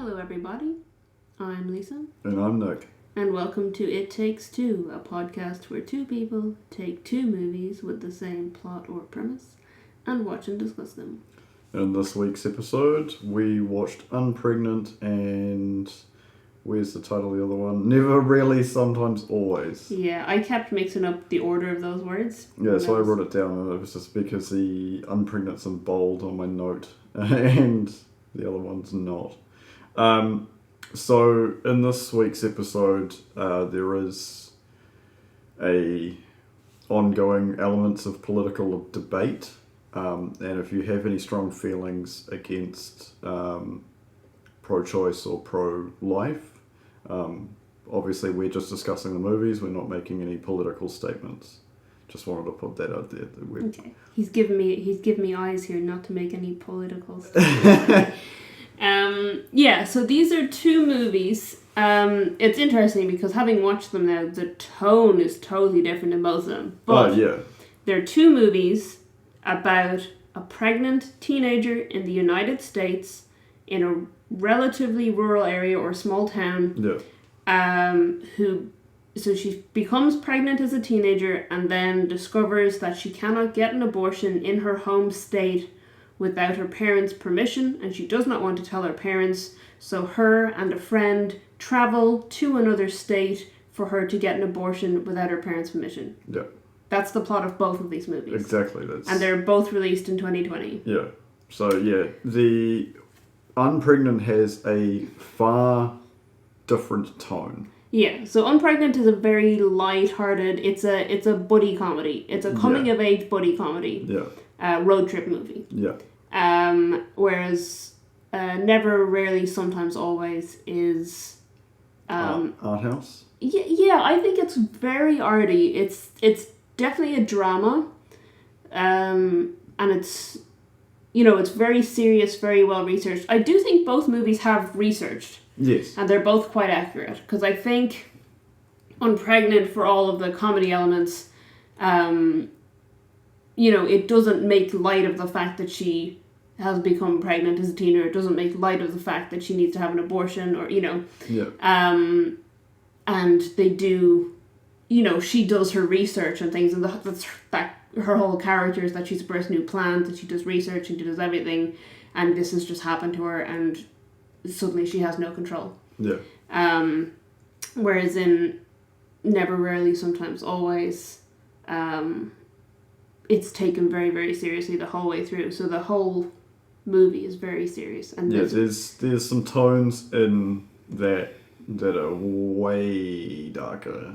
Hello everybody, I'm Lisa. And I'm Nick. And welcome to It Takes Two, a podcast where two people take two movies with the same plot or premise and watch and discuss them. In this week's episode, we watched Unpregnant and... where's the title of the other one? Never Really, Sometimes Always. Yeah, I kept mixing up the order of those words. Yeah, so I wrote it down and it was just because the Unpregnant's in bold on my note and the other one's not. So in this week's episode, there is a ongoing elements of political debate, and if you have any strong feelings against pro-choice or pro-life, obviously we're just discussing the movies, we're not making any political statements. Just wanted to put that out there. Okay. He's given me eyes here not to make any political statements. So these are two movies. It's interesting because having watched them now, the tone is totally different in both of them. But they're two movies about a pregnant teenager in the United States in a relatively rural area or small town. So she becomes pregnant as a teenager and then discovers that she cannot get an abortion in her home state without her parents' permission, and she does not want to tell her parents, so her and a friend travel to another state for her to get an abortion without her parents' permission. Yeah. That's the plot of both of these movies. Exactly. And they're both released in 2020. Yeah. So, the Unpregnant has a far different tone. Yeah, so Unpregnant is a very light-hearted, it's a buddy comedy. It's a coming-of-age buddy comedy. Yeah. Road trip movie. Yeah. Whereas Never, Rarely, Sometimes, Always is... art house? Yeah, I think it's very arty. It's definitely a drama. And it's... it's very serious, very well researched. I do think both movies have researched. Yes. And they're both quite accurate. Because I think Unpregnant, for all of the comedy elements, it doesn't make light of the fact that she has become pregnant as a teenager. It doesn't make light of the fact that she needs to have an abortion or, Yeah. And they do, she does her research and things. And that's her whole character is that she's a person who plans and she does research and she does everything. And this has just happened to her and suddenly she has no control. Yeah. Whereas in Never, Rarely, Sometimes, Always, it's taken very, very seriously the whole way through. So the whole movie is very serious. And there's some tones in that are way darker.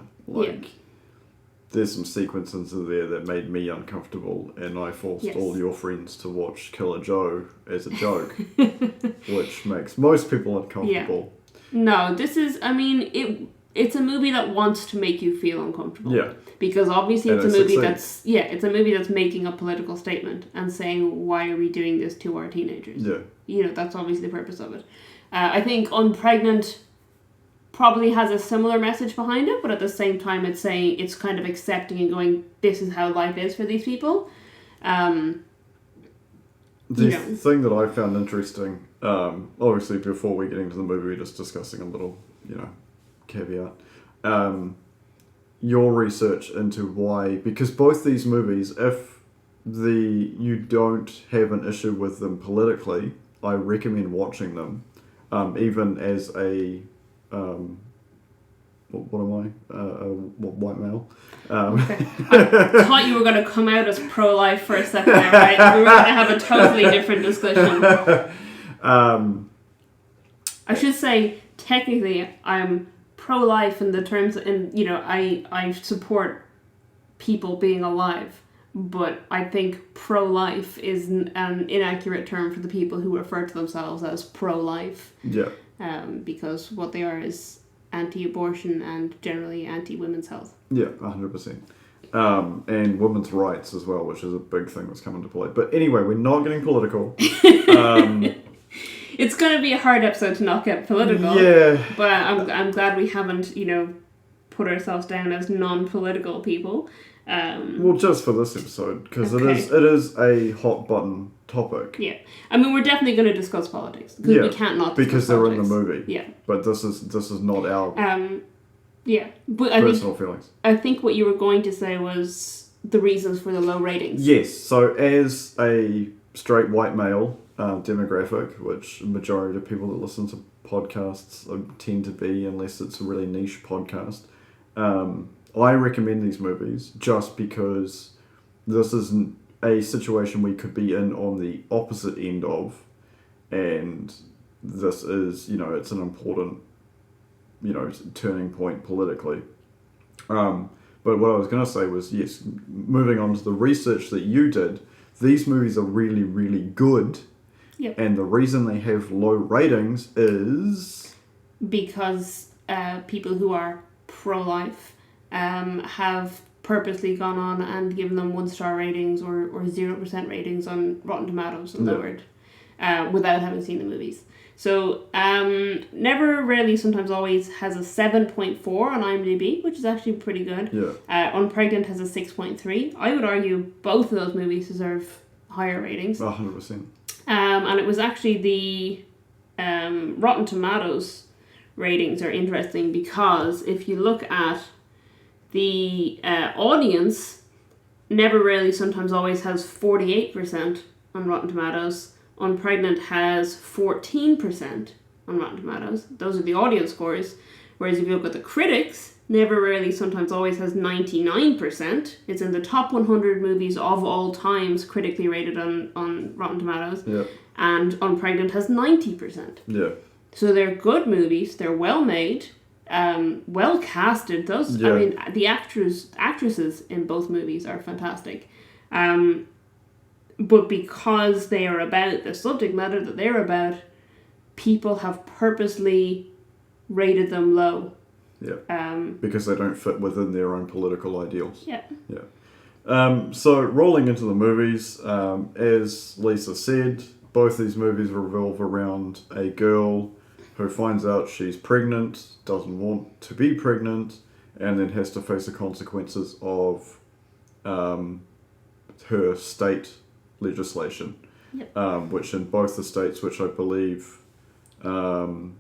There's some sequences in there that made me uncomfortable, and I forced all your friends to watch Killer Joe as a joke, which makes most people uncomfortable. Yeah. No, this is, it's a movie that wants to make you feel uncomfortable. Yeah. Because obviously it's a movie that's making a political statement and saying, why are we doing this to our teenagers? Yeah. That's obviously the purpose of it. I think Unpregnant probably has a similar message behind it, but at the same time it's saying, it's kind of accepting and going, this is how life is for these people. The thing that I found interesting, obviously before we get into the movie, we're just discussing a little, caveat. Your research into why, because both these movies, if you don't have an issue with them politically, I recommend watching them, even as a what am I? A white male. Okay. I thought you were going to come out as pro-life for a second there, right? We were going to have a totally different discussion. I should say, technically, I'm pro-life in the terms, I support people being alive, but I think pro-life is an inaccurate term for the people who refer to themselves as pro-life. Yeah. Because what they are is anti-abortion and generally anti-women's health. Yeah, 100%. And women's rights as well, which is a big thing that's come into play. But anyway, we're not getting political. It's going to be a hard episode to not get political. Yeah. But I'm glad we haven't, put ourselves down as non-political people. Well, just for this episode, because it is a hot button topic. Yeah, I mean, we're definitely going to discuss politics because we can't not discuss because they're politics. in the movie. Yeah, but this is not our but personal feelings. I think what you were going to say was the reasons for the low ratings. Yes, so as a straight white male demographic, which the majority of people that listen to podcasts tend to be, unless it's a really niche podcast. I recommend these movies just because this is a situation we could be in on the opposite end of, and this is, it's an important, turning point politically. But what I was going to say was, yes, moving on to the research that you did, these movies are really, really good. Yep. And the reason they have low ratings is... because people who are pro-life have purposely gone on and given them 1-star ratings or 0% ratings on Rotten Tomatoes and lowered without having seen the movies. So Never, Rarely, Sometimes, Always has a 7.4 on IMDb, which is actually pretty good. Yeah. Unpregnant has a 6.3. I would argue both of those movies deserve higher ratings. 100%. And it was actually the Rotten Tomatoes ratings are interesting because if you look at the audience, Never, Rarely, Sometimes, Always has 48% on Rotten Tomatoes. Unpregnant has 14% on Rotten Tomatoes. Those are the audience scores. Whereas if you look at the critics, Never, Rarely, Sometimes, Always has 99%. It's in the top 100 movies of all times critically rated on Rotten Tomatoes. Yeah. And Unpregnant has 90%. Yeah. So they're good movies. They're well made, well casted. I mean, the actresses in both movies are fantastic. But because they are about the subject matter that they're about, people have purposely rated them low. Yeah. Because they don't fit within their own political ideals. Yeah. Yeah. So rolling into the movies, as Lisa said, both these movies revolve around a girl who finds out she's pregnant, doesn't want to be pregnant, and then has to face the consequences of her state legislation. Yep. Which in both the states, which I believe, Unpregnant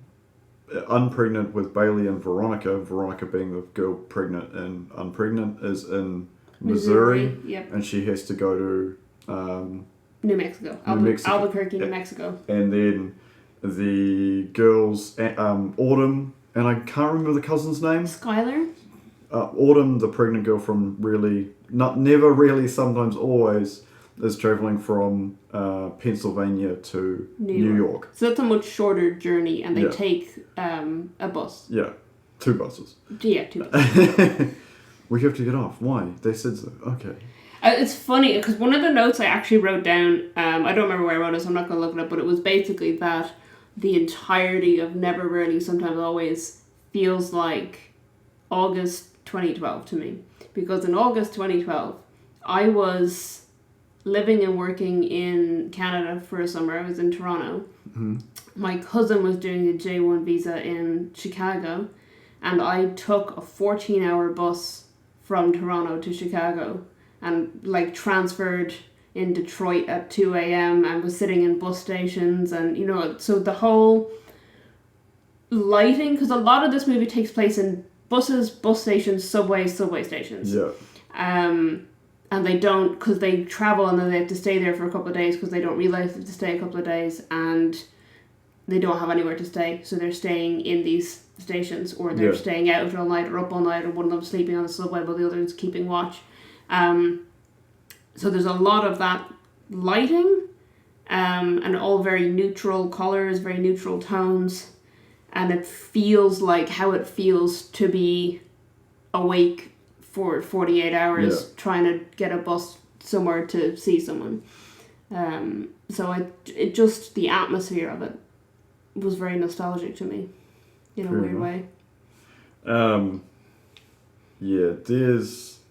with Bailey and Veronica being the girl pregnant and Unpregnant, is in Missouri. Yep. And she has to go to New Mexico. Albuquerque, New Mexico. And then the girls, Autumn, and I can't remember the cousin's name. Skylar? Autumn, the pregnant girl from Never, Really, Sometimes, Always, is travelling from Pennsylvania to New York. So that's a much shorter journey, and they take a bus. Yeah, 2 buses. Yeah, 2 buses. We have to get off. Why? They said so. Okay. It's funny, because one of the notes I actually wrote down, I don't remember where I wrote it, so I'm not going to look it up, but it was basically that the entirety of Never, Rarely, Sometimes, Always feels like August 2012 to me. Because in August 2012, I was living and working in Canada for a summer. I was in Toronto. Mm-hmm. My cousin was doing a J1 visa in Chicago, and I took a 14-hour bus from Toronto to Chicago and transferred in Detroit at 2 a.m. and was sitting in bus stations, and so the whole lighting, because a lot of this movie takes place in buses, bus stations, subway stations. Yeah. And they don't, because they travel and then they have to stay there for a couple of days because they don't realise they have to stay a couple of days and they don't have anywhere to stay. So they're staying in these stations, or they're staying out all night or up all night, or one of them sleeping on the subway while the other is keeping watch. So there's a lot of that lighting, and all very neutral colours, very neutral tones. And it feels like how it feels to be awake for 48 hours trying to get a bus somewhere to see someone. So it just, the atmosphere of it was very nostalgic to me in a weird way.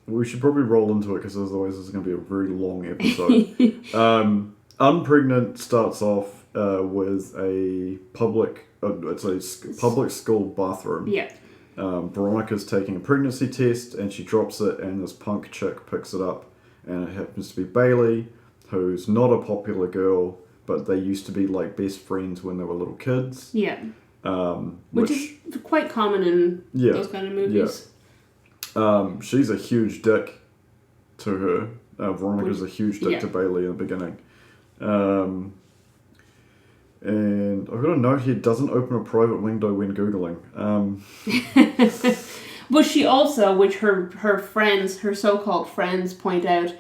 We should probably roll into it because otherwise this is going to be a very long episode. Unpregnant starts off with a public school bathroom. Yeah. Veronica's taking a pregnancy test and she drops it, and this punk chick picks it up, and it happens to be Bailey, who's not a popular girl, but they used to be like best friends when they were little kids. Yeah. Which is quite common in those kind of movies. Yeah. She's a huge dick to her. Veronica's a huge dick to Bailey in the beginning. And I've got a note here, doesn't open a private window when Googling. But she also, which her friends, her so-called friends point out,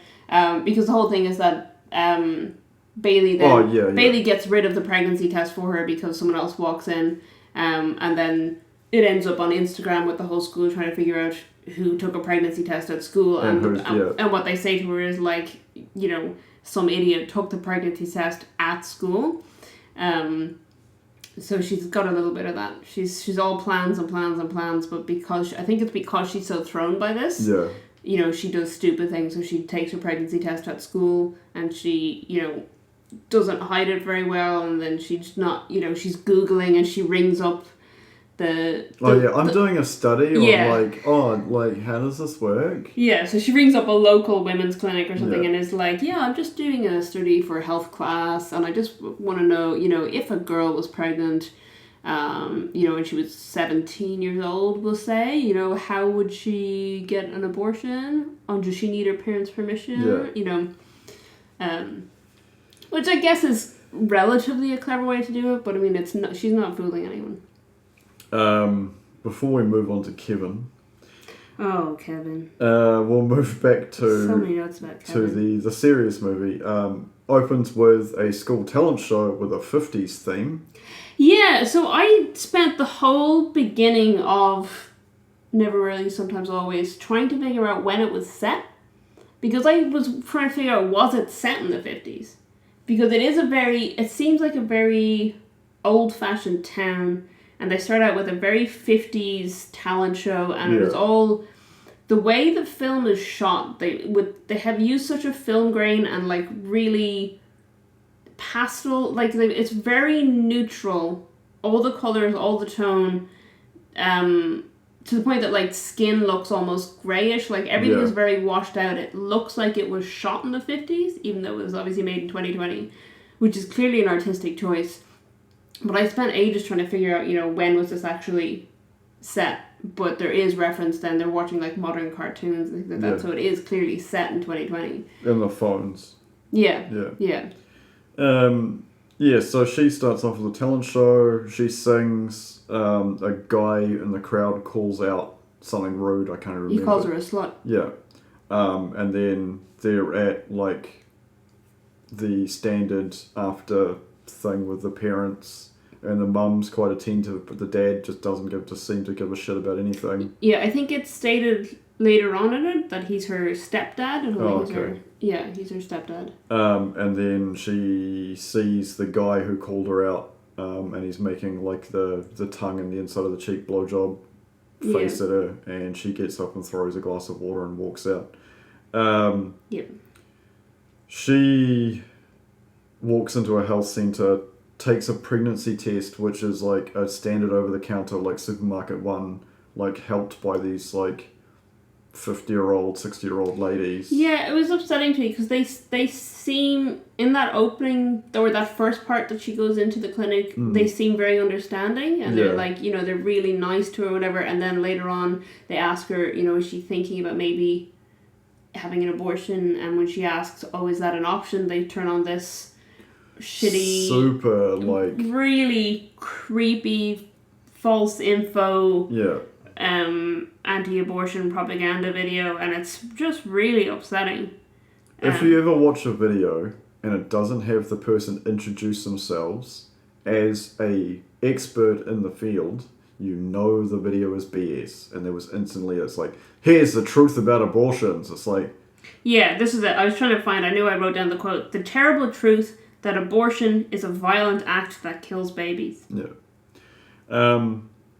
because the whole thing is that Bailey Bailey gets rid of the pregnancy test for her because someone else walks in, and then it ends up on Instagram with the whole school trying to figure out who took a pregnancy test at school, and what they say to her is like, you know, some idiot took the pregnancy test at school. So she's got a little bit of that. She's all plans and plans and plans, but I think it's because she's so thrown by this. Yeah. You know, she does stupid things. So she takes her pregnancy test at school, and she, you know, doesn't hide it very well, and then she's not, you know, she's Googling and she rings up I'm doing a study on how does this work? Yeah, so she rings up a local women's clinic or something and is like, I'm just doing a study for a health class, and I just want to know, you know, if a girl was pregnant, you know, when she was 17 years old, we'll say, you know, how would she get an abortion? Does she need her parents' permission? Yeah. You know, which I guess is relatively a clever way to do it, but I mean, she's not fooling anyone. Before we move on to Kevin. Oh, Kevin. We'll move back to so many notes about Kevin. To the serious movie. Opens with a school talent show with a 50s theme. Yeah, so I spent the whole beginning of Never Really, Sometimes Always trying to figure out when it was set. Because I was trying to figure out, was it set in the 50s? Because it seems like a very old-fashioned town. And they start out with a very 50s talent show, and it was all the way the film is shot. They have used such a film grain and like really pastel, like it's very neutral. All the colors, all the tone, to the point that like skin looks almost grayish. Like everything is very washed out. It looks like it was shot in the 50s, even though it was obviously made in 2020, which is clearly an artistic choice. But I spent ages trying to figure out, you know, when was this actually set. But there is reference then, they're watching like modern cartoons and things like that. So it is clearly set in 2020. In the phones. Yeah. So she starts off with a talent show. She sings. A guy in the crowd calls out something rude. I can't remember. He calls her a slut. Yeah. And then they're at like the standard after thing with the parents. And the mum's quite attentive, but the dad just doesn't seem to give a shit about anything. Yeah, I think it's stated later on in it that he's her stepdad. And he's her stepdad. And then she sees the guy who called her out, and he's making like the tongue and the inside of the cheek blowjob face at her, and she gets up and throws a glass of water and walks out. She walks into a health centre, takes a pregnancy test, which is like a standard over-the-counter, like supermarket one, like helped by these like 50-year-old, 60-year-old ladies. Yeah, it was upsetting to me because they seem, in that opening, or that first part that she goes into the clinic, they seem very understanding, and they're like, you know, they're really nice to her or whatever, and then later on they ask her, you know, is she thinking about maybe having an abortion? And when she asks, oh, is that an option, they turn on this shitty, super like really creepy false info anti-abortion propaganda video, and it's just really upsetting. If you ever watch a video and it doesn't have the person introduce themselves as a expert in the field, you know the video is BS, and there was instantly, it's like, here's the truth about abortions. It's like, yeah, this is it. I was trying to find, I knew I wrote down the quote, the terrible truth that abortion is a violent act that kills babies. Yeah.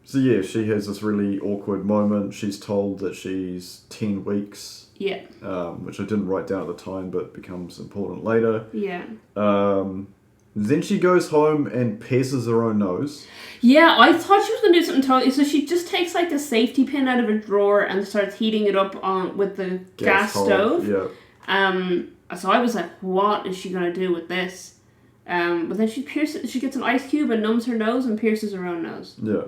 So yeah, she has this really awkward moment. She's told that she's 10 weeks. Yeah. Which I didn't write down at the time, but becomes important later. Yeah. Then she goes home and pierces her own nose. Yeah, I thought she was going to do something totally... So she just takes, like, a safety pin out of a drawer and starts heating it up with the gas stove. Yeah. So I was like, what is she going to do with this? But then she gets an ice cube and numbs her nose and pierces her own nose. Yeah.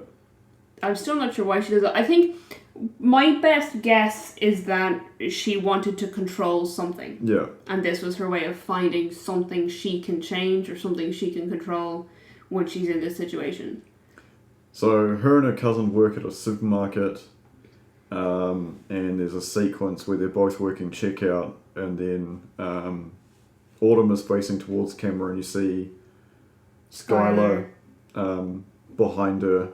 I'm still not sure why she does it. I think my best guess is that she wanted to control something. Yeah. And this was her way of finding something she can change or something she can control when she's in this situation. So her and her cousin work at a supermarket, and there's a sequence where they're both working checkout, and then Autumn is facing towards the camera, and you see Skylar behind her,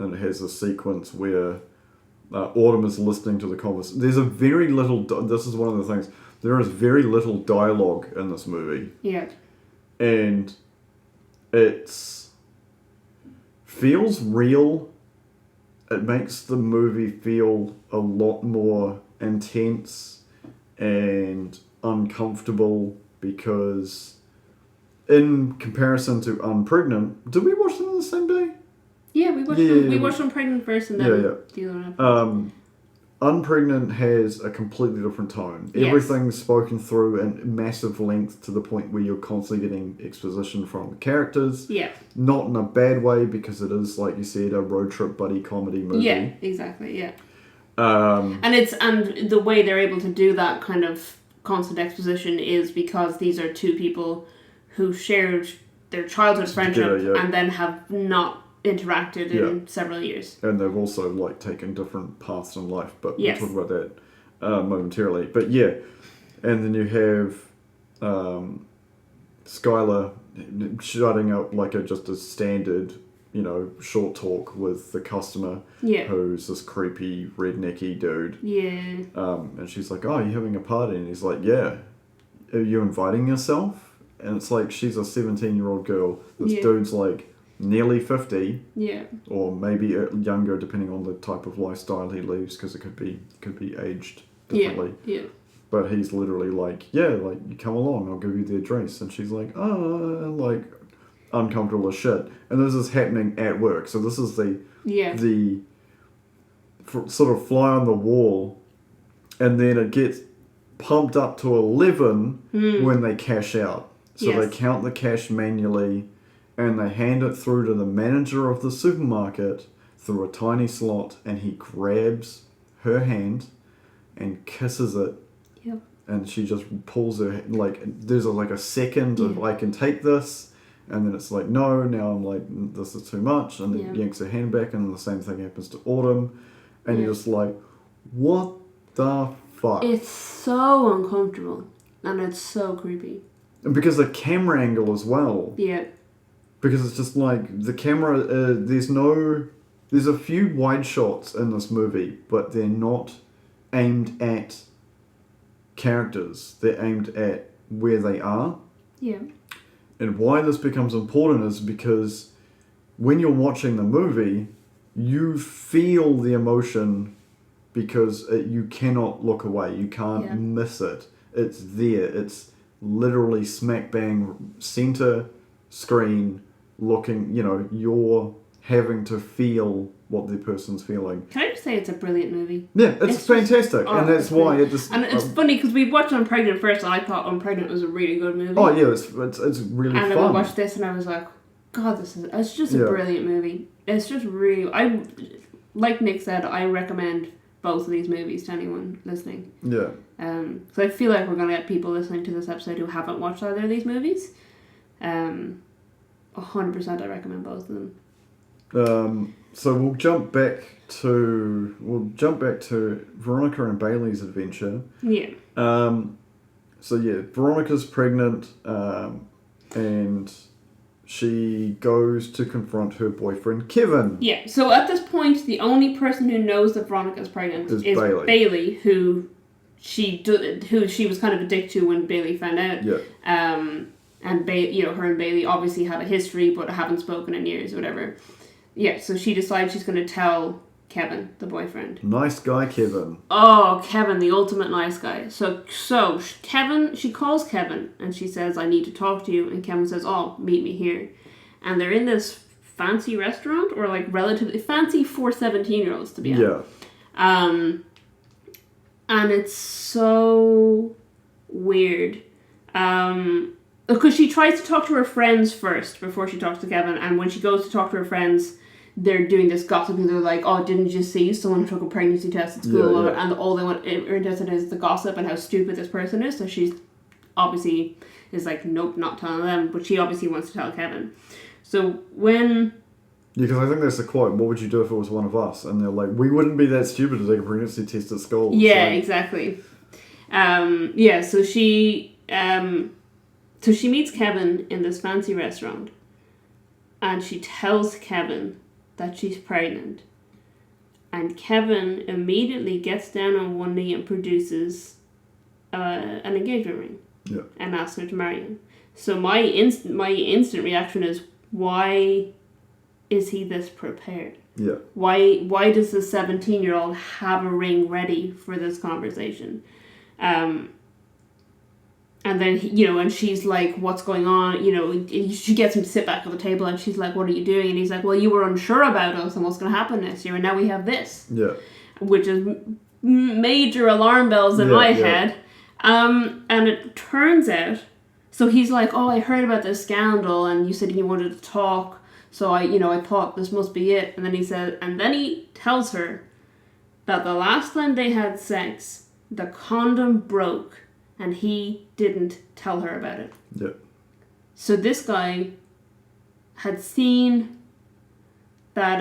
and it has a sequence where Autumn is listening to the conversation. There's a very little... this is one of the things. There is very little dialogue in this movie. Yeah. And it's... feels real. It makes the movie feel a lot more intense and uncomfortable because in comparison to Unpregnant, did we watch them on the same day? Yeah, we watched Unpregnant first and then the other one. Unpregnant has a completely different tone. Yes. Everything's spoken through in massive length to the point where you're constantly getting exposition from the characters. Yeah. Not in a bad way because it is, like you said, a road trip buddy comedy movie. Yeah, exactly, yeah. And the way they're able to do that kind of constant exposition is because these are two people who shared their childhood friendship and then have not interacted in several years. And they've also like taken different paths in life, but yes. we'll talk about that momentarily. But yeah, and then you have Skylar shutting up like just a standard, short talk with the customer, who's this creepy rednecky dude. Yeah. And she's like, "Oh, are you having a party?" And he's like, "Yeah." "Are you inviting yourself?" And it's like she's a 17-year-old girl. This dude's like nearly 50, or maybe younger, depending on the type of lifestyle he leads, because it could be aged differently. Yeah. But he's literally like, like you come along, I'll give you the address, and she's like, like uncomfortable as shit. And this is happening at work, so this is the sort of fly on the wall, and then it gets pumped up to 11 when they cash out. So they count the cash manually. And they hand it through to the manager of the supermarket through a tiny slot, and he grabs her hand and kisses it. Yep. And she just pulls her, like, there's a second of, I can take this, and then it's like, no, now I'm like, this is too much, and then yanks her hand back, and the same thing happens to Autumn, and you're just like, what the fuck? It's so uncomfortable, and it's so creepy. And because the camera angle as well. Yeah. Because it's just like, the camera, there's a few wide shots in this movie, but they're not aimed at characters. They're aimed at where they are. Yeah. And why this becomes important is because when you're watching the movie, you feel the emotion because you cannot look away. You can't miss it. It's there. It's literally smack bang center screen looking, you're having to feel what the person's feeling. Can I just say it's a brilliant movie? Yeah, it's fantastic. And that's why it just... And it's funny because we watched Unpregnant first and I thought Unpregnant was a really good movie. Oh yeah, it's really fun. And then we watched this and I was like, God, it's just a brilliant movie. It's just really... like Nick said, I recommend both of these movies to anyone listening. Yeah. So I feel like we're going to get people listening to this episode who haven't watched either of these movies. 100% I recommend both of them. So we'll jump back to Veronica and Bailey's adventure. Yeah. Veronica's pregnant, and she goes to confront her boyfriend Kevin. Yeah. So at this point, the only person who knows that Veronica's pregnant is Bailey, who she was kind of addicted to when Bailey found out. Yeah. And her and Bailey obviously have a history, but haven't spoken in years, or whatever. Yeah, so she decides she's going to tell Kevin, the boyfriend. Nice guy, Kevin. Oh, Kevin, the ultimate nice guy. So Kevin, she calls Kevin and she says, I need to talk to you. And Kevin says, oh, meet me here. And they're in this fancy restaurant, or like relatively fancy for 17-year-olds to be at. Yeah. And it's so weird. Because she tries to talk to her friends first before she talks to Kevin. And when she goes to talk to her friends, they're doing this gossiping. They're like, oh, didn't you see someone took a pregnancy test at school? Yeah. And all they want are interested in is the gossip and how stupid this person is. So she's obviously is like, nope, not telling them. But she obviously wants to tell Kevin. So when... Yeah, because I think that's the quote, what would you do if it was one of us? And they're like, we wouldn't be that stupid to take a pregnancy test at school. Yeah, so. Exactly. So she meets Kevin in this fancy restaurant. And she tells Kevin that she's pregnant. And Kevin immediately gets down on one knee and produces an engagement ring. Yeah. And asks her to marry him. So my instant reaction is, why is he this prepared? Yeah. Why does the 17-year-old have a ring ready for this conversation? And then, and she's like, what's going on? She gets him to sit back at the table and she's like, what are you doing? And he's like, well, you were unsure about us and what's going to happen next year. And now we have this. Yeah. Which is major alarm bells in my head. And it turns out, so he's like, oh, I heard about this scandal and you said you wanted to talk. So I thought this must be it. And then he tells her that the last time they had sex, the condom broke and he didn't tell her about it. Yeah. So this guy had seen that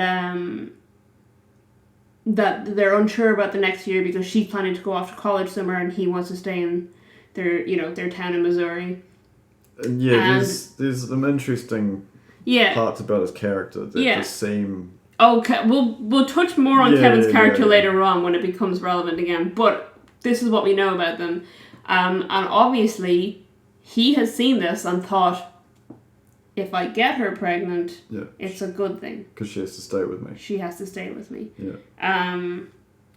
that they're unsure about the next year because she's planning to go off to college somewhere and he wants to stay in their town in Missouri. There's some interesting parts about his character that just seem... Okay, we'll touch more on Kevin's character later on when it becomes relevant again, but this is what we know about them. And obviously, he has seen this and thought, if I get her pregnant, it's a good thing. Because she has to stay with me. She has to stay with me. Yeah.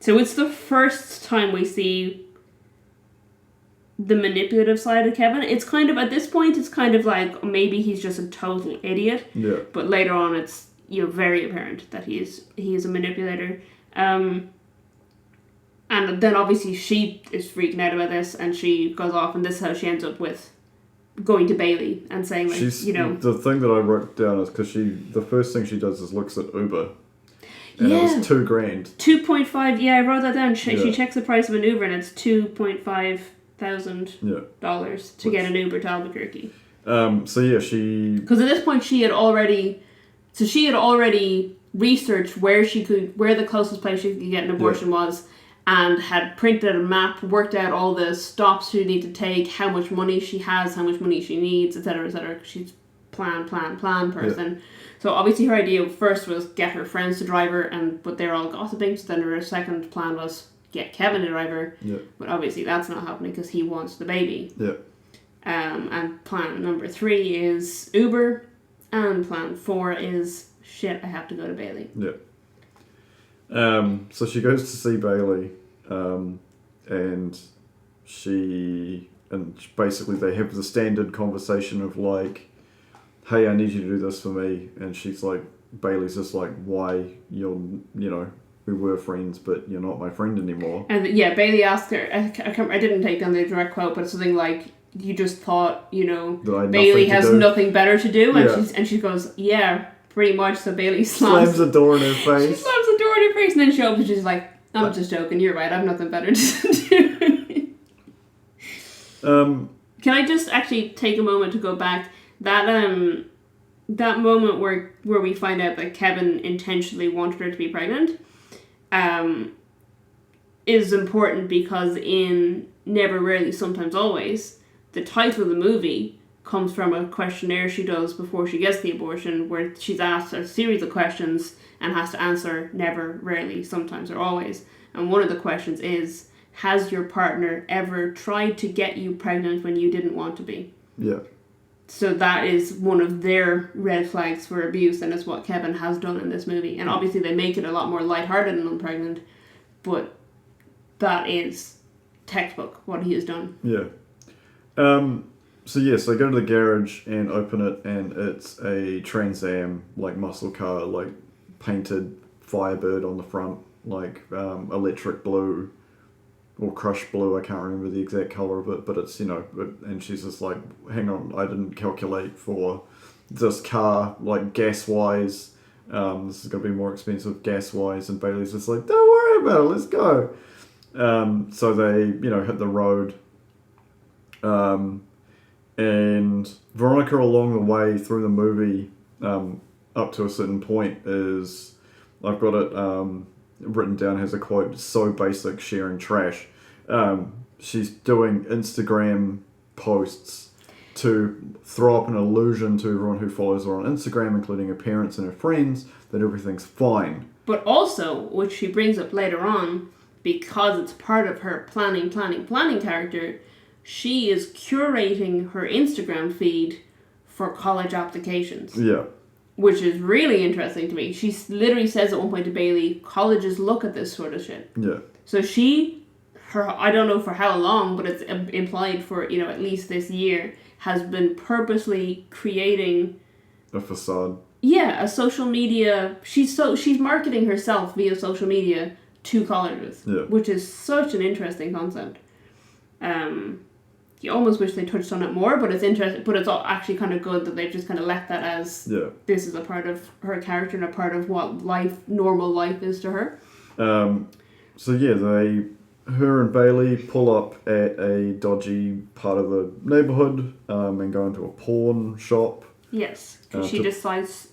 So it's the first time we see the manipulative side of Kevin. It's kind of, at this point, it's kind of like, maybe he's just a total idiot. Yeah. But later on, it's very apparent that he is a manipulator. And then obviously she is freaking out about this and she goes off, and this is how she ends up with going to Bailey and saying, like, The thing that I wrote down is because the first thing she does is looks at Uber. And it was $2,000. 2.5, I wrote that down. She checks the price of an Uber and it's $2,500 to get an Uber to Albuquerque. Because at this point she had already researched where the closest place she could get an abortion was, and had printed a map, worked out all the stops she need to take, how much money she has, how much money she needs, etc., etc. She's plan person. So obviously her idea first was get her friends to drive her, but they're all gossiping. So then her second plan was get Kevin to drive her. Yeah. But obviously that's not happening because he wants the baby. Yeah. And plan number 3 is Uber, and plan 4 is shit, I have to go to Bailey. Yeah. So she goes to see Bailey, and basically they have the standard conversation of like, hey, I need you to do this for me, and she's like, Bailey's just like, why? We were friends, but you're not my friend anymore. And Bailey asked her, I didn't take down the direct quote, but it's something like, you just thought, Bailey has nothing better to do, and she goes, yeah, pretty much. So Bailey slams the door in her face. She slams the door in her face, and then she opens, and she's like, I'm just joking, you're right, I have nothing better to do. Can I just actually take a moment to go back? That moment where we find out that Kevin intentionally wanted her to be pregnant is important, because in Never, Rarely, Sometimes, Always, the title of the movie comes from a questionnaire she does before she gets the abortion, where she's asked a series of questions and has to answer never, rarely, sometimes, or always. And one of the questions is, has your partner ever tried to get you pregnant when you didn't want to be? Yeah. So that is one of their red flags for abuse, and it's what Kevin has done in this movie. And obviously they make it a lot more lighthearted and Unpregnant, but that is textbook what he has done. Yeah. So yes, they go to the garage and open it, and it's a Trans Am, like muscle car, like painted Firebird on the front, like electric blue or crushed blue. I can't remember the exact color of it, but it's, you know, and she's just like, hang on, I didn't calculate for this car, like gas wise. This is gonna be more expensive gas wise, and Bailey's just like, don't worry about it, let's go. So they, you know, hit the road. And Veronica along the way through the movie, up to a certain point is, I've got it written down, has a quote, so basic, sharing trash. She's doing Instagram posts to throw up an illusion to everyone who follows her on Instagram, including her parents and her friends, that everything's fine. But also, which she brings up later on, because it's part of her planning character, she is curating her Instagram feed for college applications. Yeah. Which is really interesting to me. She literally says at one point to Bailey, colleges look at this sort of shit. Yeah. So I don't know for how long, but it's implied for, you know, at least this year, has been purposely creating a facade. Yeah, a social media. She's marketing herself via social media to colleges, which is such an interesting concept. You almost wish they touched on it more, but it's interesting. But it's all actually kind of good that they've just kind of left that as this is a part of her character and a part of what normal life is to her. So yeah, her and Bailey pull up at a dodgy part of the neighborhood and go into a pawn shop. Yes, because she decides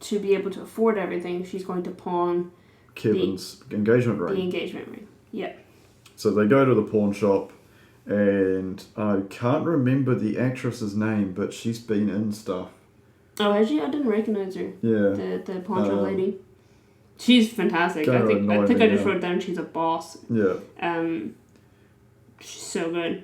to be able to afford everything, she's going to pawn Kevin's engagement ring. The engagement ring, yeah. So they go to the pawn shop, and I can't remember the actress's name, but she's been in stuff. Oh, has she? I didn't recognize her. Yeah. The pawn shop lady. She's fantastic. I think I just wrote down she's a boss. Yeah. She's so good.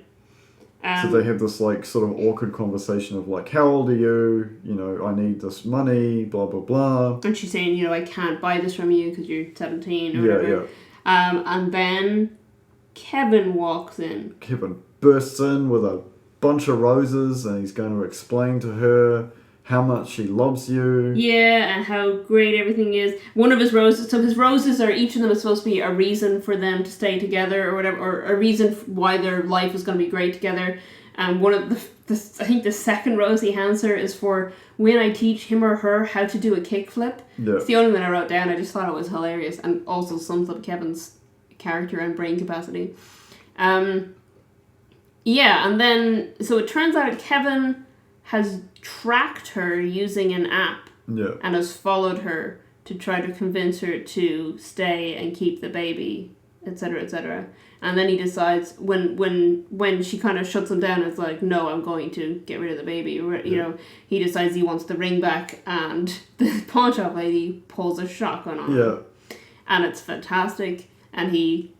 So they have this like sort of awkward conversation of like, how old are you? You know, I need this money, blah, blah, blah. And she's saying, you know, I can't buy this from you because you're 17 or whatever. Yeah. And then Kevin walks in. Kevin bursts in with a bunch of roses, and he's going to explain to her how much she loves you. Yeah, and how great everything is. One of his roses, so his roses are, each of them is supposed to be a reason for them to stay together or whatever, or a reason why their life is going to be great together. And one of I think the second rose he hands her is for when I teach him or her how to do a kickflip. Yeah. It's the only one I wrote down. I just thought it was hilarious and also sums up Kevin's character and brain capacity. Yeah, and then, so it turns out Kevin has tracked her using an app and has followed her to try to convince her to stay and keep the baby, etc., etc. And then he decides, when she kind of shuts him down, it's like, no, I'm going to get rid of the baby. You know, he decides he wants the ring back, and the pawn shop lady pulls a shotgun on him. And it's fantastic. And he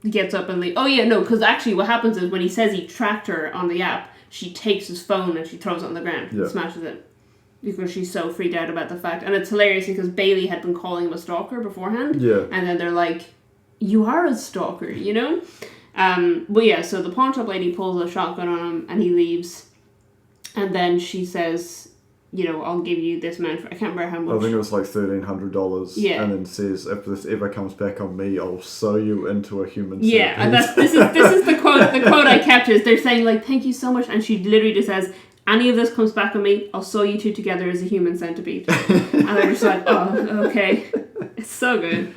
gets up and leaves. Oh yeah, no, because actually what happens is when he says he tracked her on the app, she takes his phone and she throws it on the ground and smashes it. Because she's so freaked out about the fact. And it's hilarious because Bailey had been calling him a stalker beforehand. Yeah. And then they're like, you are a stalker, you know? But yeah, so the pawn shop lady pulls a shotgun on him and he leaves. And then she says, you know, I'll give you this amount. I can't remember how much. I think it was like $1,300. Yeah. And then says, if this ever comes back on me, I'll sew you into a human centipede. Yeah, and this is the quote. The quote I kept is they're saying like, thank you so much, and she literally just says, any of this comes back on me, I'll sew you two together as a human centipede. And they're just like, oh, okay. It's so good.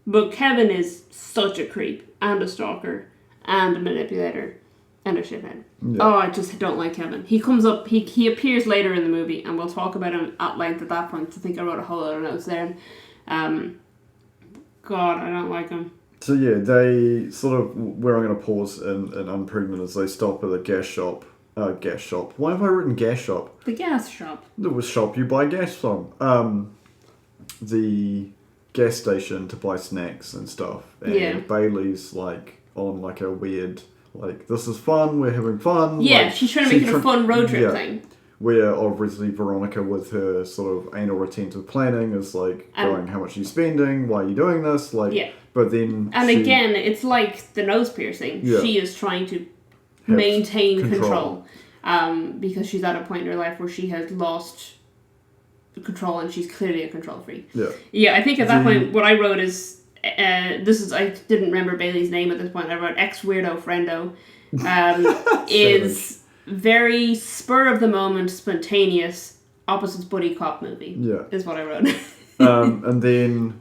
But Kevin is such a creep and a stalker and a manipulator and a shithead. Yeah. Oh, I just don't like Kevin. He comes up, he appears later in the movie, and we'll talk about him at length at that point. I think I wrote a whole lot of notes there. God, I don't like him. So yeah, they sort of, where I'm going to pause in Unpregnant is they stop at a gas shop. Why have I written gas shop? The gas shop. It was shop you buy gas from. The gas station to buy snacks and stuff. And Bailey's like on like a weird like, this is fun, we're having fun. Yeah, like, she's trying to make it a fun road trip thing. Where obviously Veronica with her sort of anal retentive planning is like going, how much are you spending? Why are you doing this? Like, but then again, it's like the nose piercing. Yeah. She is trying to maintain control. Because she's at a point in her life where she has lost control and she's clearly a control freak. Yeah. Yeah, I think at that point what I wrote is I didn't remember Bailey's name at this point. I wrote ex-weirdo friendo. Is very spur of the moment, spontaneous, opposites buddy cop movie. Yeah. Is what I wrote. And then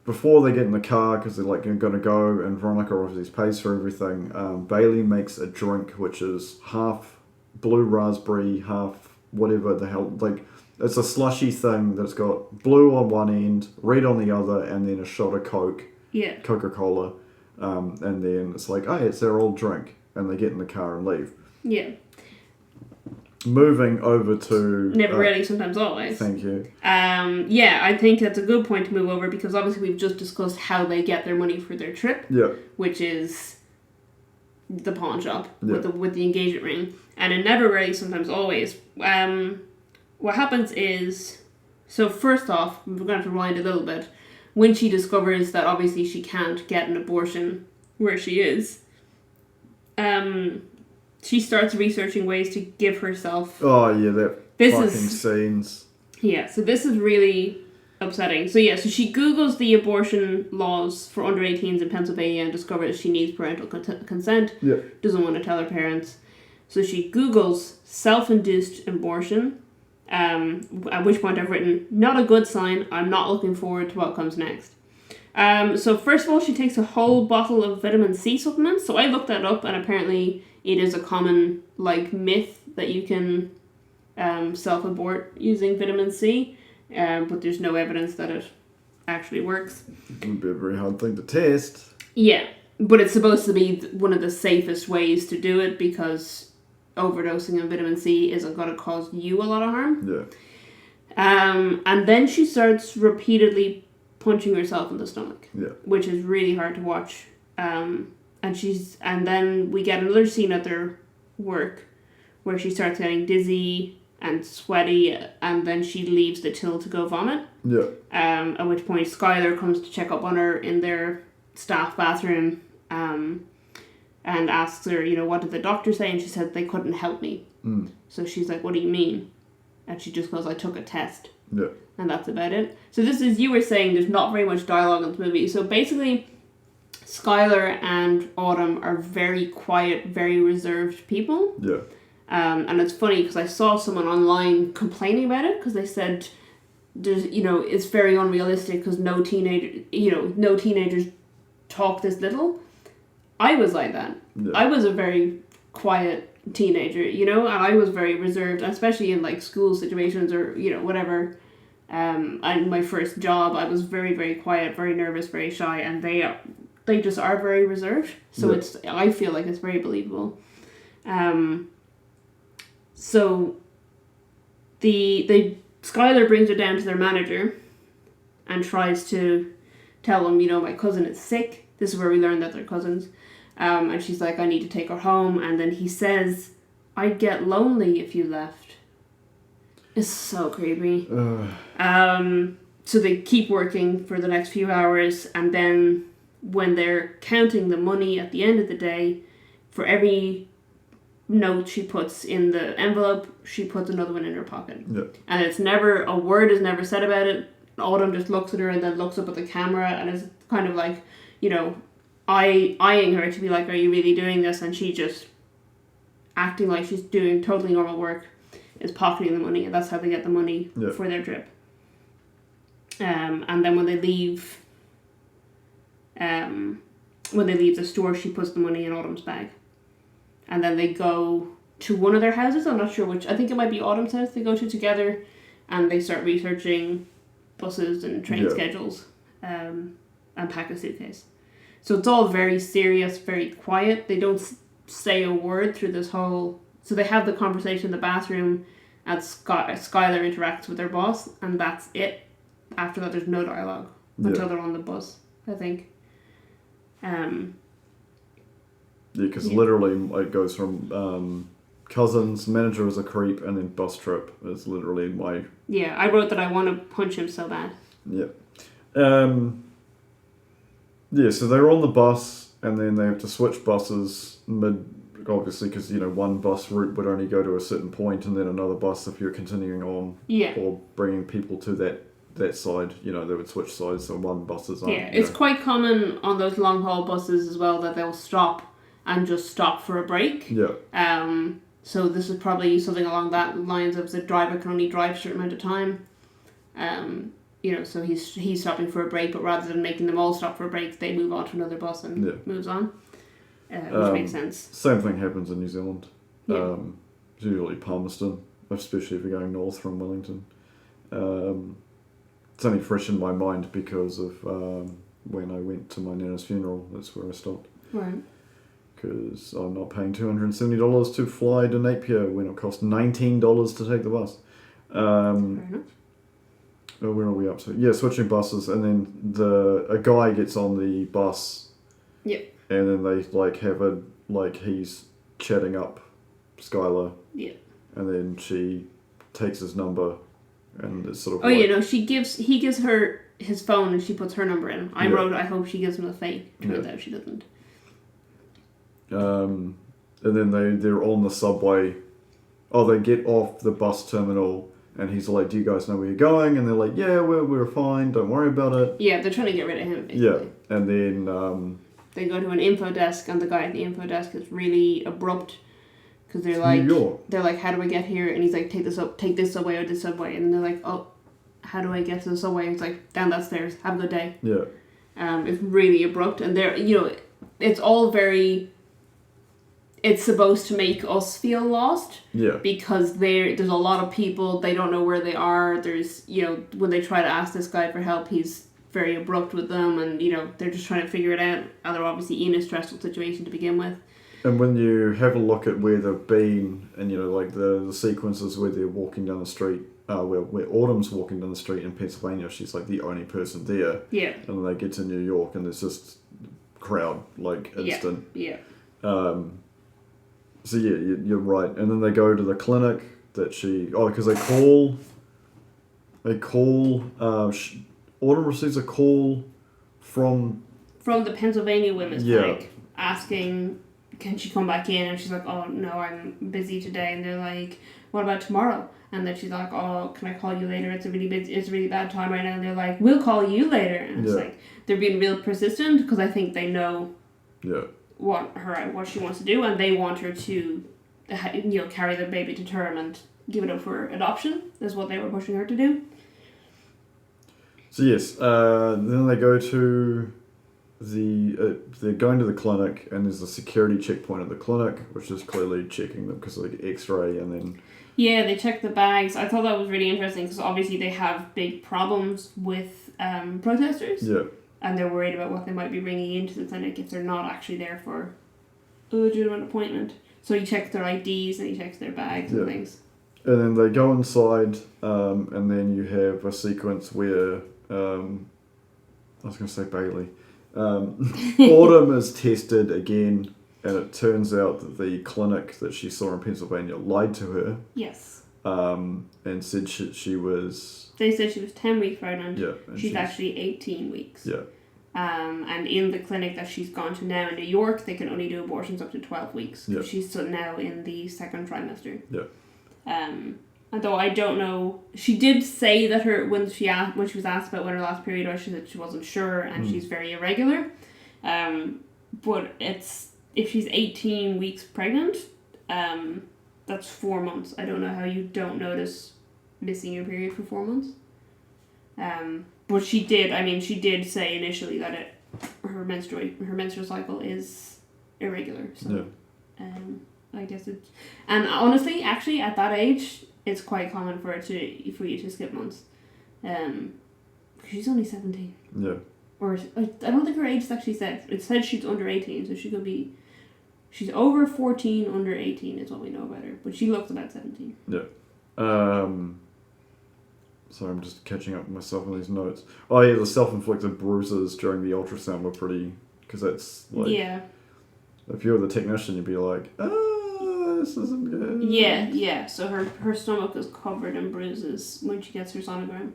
before they get in the car, because they're like going to go, and Veronica obviously pays for everything, Bailey makes a drink which is half blue raspberry, half whatever the hell, like, it's a slushy thing that's got blue on one end, red on the other, and then a shot of Coke. Yeah. Coca-Cola. And then it's like, oh, it's their old drink. And they get in the car and leave. Yeah. Moving over to... Never really, sometimes always. Thank you. Yeah, I think that's a good point to move over because obviously we've just discussed how they get their money for their trip. Yeah. Which is the pawn shop with the engagement ring. And in Never Really, Sometimes Always, what happens is... So first off, we're going to have to rewind a little bit. When she discovers that obviously she can't get an abortion where she is, she starts researching ways to give herself... Oh, yeah, scenes. Yeah, so this is really upsetting. So she Googles the abortion laws for under 18s in Pennsylvania and discovers she needs parental consent. Yeah. Doesn't want to tell her parents. So she Googles self-induced abortion, at which point I've written, not a good sign, I'm not looking forward to what comes next. So first of all, she takes a whole bottle of vitamin C supplements. So I looked that up, and apparently it is a common myth that you can self-abort using vitamin C, but there's no evidence that it actually works. It would be a very hard thing to test. Yeah, but it's supposed to be one of the safest ways to do it because overdosing on vitamin C isn't going to cause you a lot of harm. Yeah. And then she starts repeatedly punching herself in the stomach, which is really hard to watch. And then we get another scene at their work where she starts getting dizzy and sweaty, and then she leaves the till to go vomit. Yeah. At which point Skylar comes to check up on her in their staff bathroom, and asks her, what did the doctor say? And she said they couldn't help me. Mm. So she's like, what do you mean? And she just goes, I took a test. Yeah. And that's about it. So this is, you were saying there's not very much dialogue in the movie. So basically, Skylar and Autumn are very quiet, very reserved people. Yeah. And it's funny because I saw someone online complaining about it because they said, there's, it's very unrealistic because no teenagers talk this little. I was like that. Yeah. I was a very quiet teenager, and I was very reserved, especially in like school situations or whatever. And my first job, I was very, very quiet, very nervous, very shy, and they just are very reserved. So I feel like it's very believable. So Skylar brings her down to their manager and tries to tell him, my cousin is sick. This is where we learn that they're cousins. And she's like, I need to take her home. And then he says, I'd get lonely if you left. It's so creepy. So they keep working for the next few hours. And then when they're counting the money at the end of the day, for every note she puts in the envelope, she puts another one in her pocket. Yeah. And it's never, a word is never said about it. Autumn just looks at her and then looks up at the camera and is kind of like, eyeing her to be like, are you really doing this? And she just, acting like she's doing totally normal work, is pocketing the money. And that's how they get the money for their trip. And then when they leave the store, she puts the money in Autumn's bag. And then they go to one of their houses. I'm not sure which. I think it might be Autumn's house they go to together. And they start researching buses and train schedules. And pack a suitcase. So it's all very serious, very quiet. They don't say a word through this whole... So they have the conversation in the bathroom as Skylar interacts with their boss. And that's it. After that, there's no dialogue until they're on the bus, I think. Yeah, because literally it goes from cousins, manager is a creep, and then bus trip is literally my... Yeah, I wrote that I want to punch him so bad. Yeah. Yeah, so they're on the bus, and then they have to switch buses obviously, because, one bus route would only go to a certain point, and then another bus if you're continuing on. Yeah. Or bringing people to that side, they would switch sides, so one bus is on. Yeah, it's quite common on those long haul buses as well that they'll stop and just stop for a break. Yeah. So this is probably something along that lines of the driver can only drive a certain amount of time. So he's stopping for a break, but rather than making them all stop for a break, they move on to another bus and moves on. Which makes sense. Same thing happens in New Zealand. Yeah. It's usually Palmerston, especially if you're going north from Wellington. It's only fresh in my mind because of when I went to my nana's funeral. That's where I stopped. Right. Because I'm not paying $270 to fly to Napier when it cost $19 to take the bus. Fair enough. Where are we up to? Yeah, switching buses, and then a guy gets on the bus. Yep. And then they have he's chatting up Skylar. Yeah. And then she takes his number, and it's sort of. He gives her his phone, and she puts her number in. I wrote, I hope she gives him the fake. Turns out she doesn't. And then they're on the subway. Oh, they get off the bus terminal, and he's like, "Do you guys know where you're going?" And they're like, "Yeah, we're fine. Don't worry about it." Yeah, they're trying to get rid of him. Basically. Yeah, and then they go to an info desk, and the guy at the info desk is really abrupt because they're like, New York. They're like, "How do I get here?" And he's like, "Take this subway or this subway." And they're like, "Oh, how do I get to the subway?" He's like, "Down that stairs. Have a good day." Yeah. It's really abrupt, and they're it's all very. It's supposed to make us feel lost. Yeah. Because there's a lot of people, they don't know where they are. There's, when they try to ask this guy for help, he's very abrupt with them, and, they're just trying to figure it out. And they're obviously in a stressful situation to begin with. And when you have a look at where they've been, and, the sequences where they're walking down the street, where Autumn's walking down the street in Pennsylvania, she's, the only person there. Yeah. And then they get to New York, and there's just crowd, instant. Yeah. So yeah, you're right. And then they go to the clinic that because they call, Autumn receives a call from the Pennsylvania Women's Clinic asking, can she come back in? And she's like, "Oh, no, I'm busy today." And they're like, "What about tomorrow?" And then she's like, "Oh, can I call you later? It's a really bad time right now." And they're like, "We'll call you later." And it's like, they're being real persistent because I think they know what she wants to do, and they want her to carry the baby to term and give it up for adoption is what they were pushing her to do. So yes, then they go to they're going to the clinic, and there's a security checkpoint at the clinic, which is clearly checking them because of the x-ray, and then they check the bags. I thought that was really interesting because obviously they have big problems with protesters. Yeah. And they're worried about what they might be bringing into the clinic if they're not actually there for a legitimate appointment. So he checks their IDs and he checks their bags and things. And then they go inside, and then you have a sequence where, I was going to say Bailey. Autumn is tested again, and it turns out that the clinic that she saw in Pennsylvania lied to her. Yes. And said she was... They said she was 10 weeks pregnant. Yeah. She's actually 18 weeks. Yeah. And in the clinic that she's gone to now in New York, they can only do abortions up to 12 weeks. Yeah. She's still now in the second trimester. Yeah. Although I don't know, she did say that when she was asked about when her last period was, she said she wasn't sure, and she's very irregular. But if she's 18 weeks pregnant, that's 4 months. I don't know how you don't notice missing your period for 4 months. But she did say initially that her menstrual cycle is irregular. So, I guess it. And honestly, actually, at that age, it's quite common for you to skip months. She's only 17. Yeah. Or I don't think her age is actually said. It said she's under 18, so she could be. She's over 14, under 18 is what we know about her, but she looks about 17. Yeah. Sorry, I'm just catching up with myself on these notes. Oh yeah, the self-inflicted bruises during the ultrasound were pretty, because that's like... Yeah. if you were the technician, you'd be like, this isn't good. Yeah. So her stomach is covered in bruises when she gets her sonogram.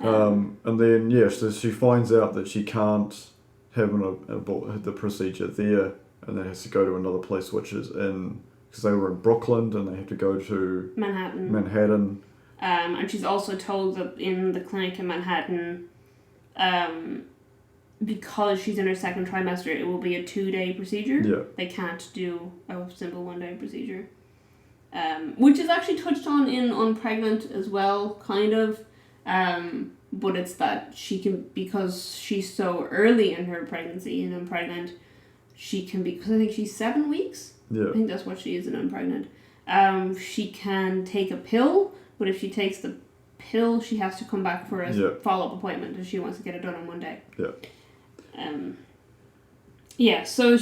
And then, so she finds out that she can't have the procedure there, and then has to go to another place, which is because they were in Brooklyn, and they have to go to Manhattan. And she's also told that in the clinic in Manhattan, because she's in her second trimester, it will be a 2-day procedure. Yeah. They can't do a simple 1-day procedure. Which is actually touched on in Unpregnant as well, kind of. But it's that she can, because she's so early in her pregnancy and Unpregnant, she can be, because I think she's 7 weeks. Yeah. I think that's what she is in Unpregnant. She can take a pill, but if she takes the pill, she has to come back for a follow-up appointment if she wants to get it done in 1 day. So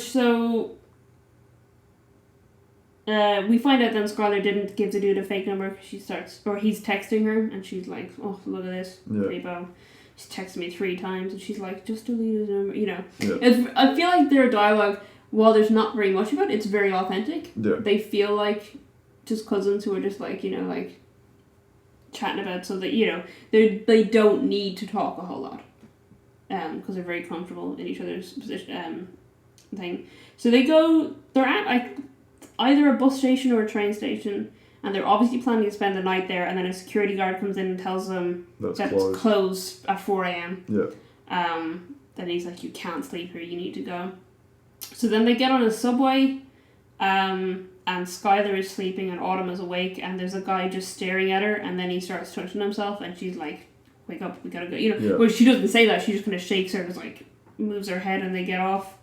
we find out then Skylar didn't give the dude a fake number because he's texting her and she's like, oh, look at this, creepo. She's texted me 3 times and she's like, just delete his number, I feel like their dialogue, while there's not very much of it, it's very authentic. They feel like just cousins who are just like, like chatting about so that, they don't need to talk a whole lot. Because they're very comfortable in each other's position, thing. So they're at either a bus station or a train station, and they're obviously planning to spend the night there, and then a security guard comes in and tells them that it's closed at 4 a.m. Then he's like, you can't sleep here, you need to go. So then they get on a subway, and Skylar is sleeping and Autumn is awake, and there's a guy just staring at her, and then he starts touching himself, and she's like, wake up, we gotta go. Well, she doesn't say that, she just kind of shakes her, just like moves her head, and they get off.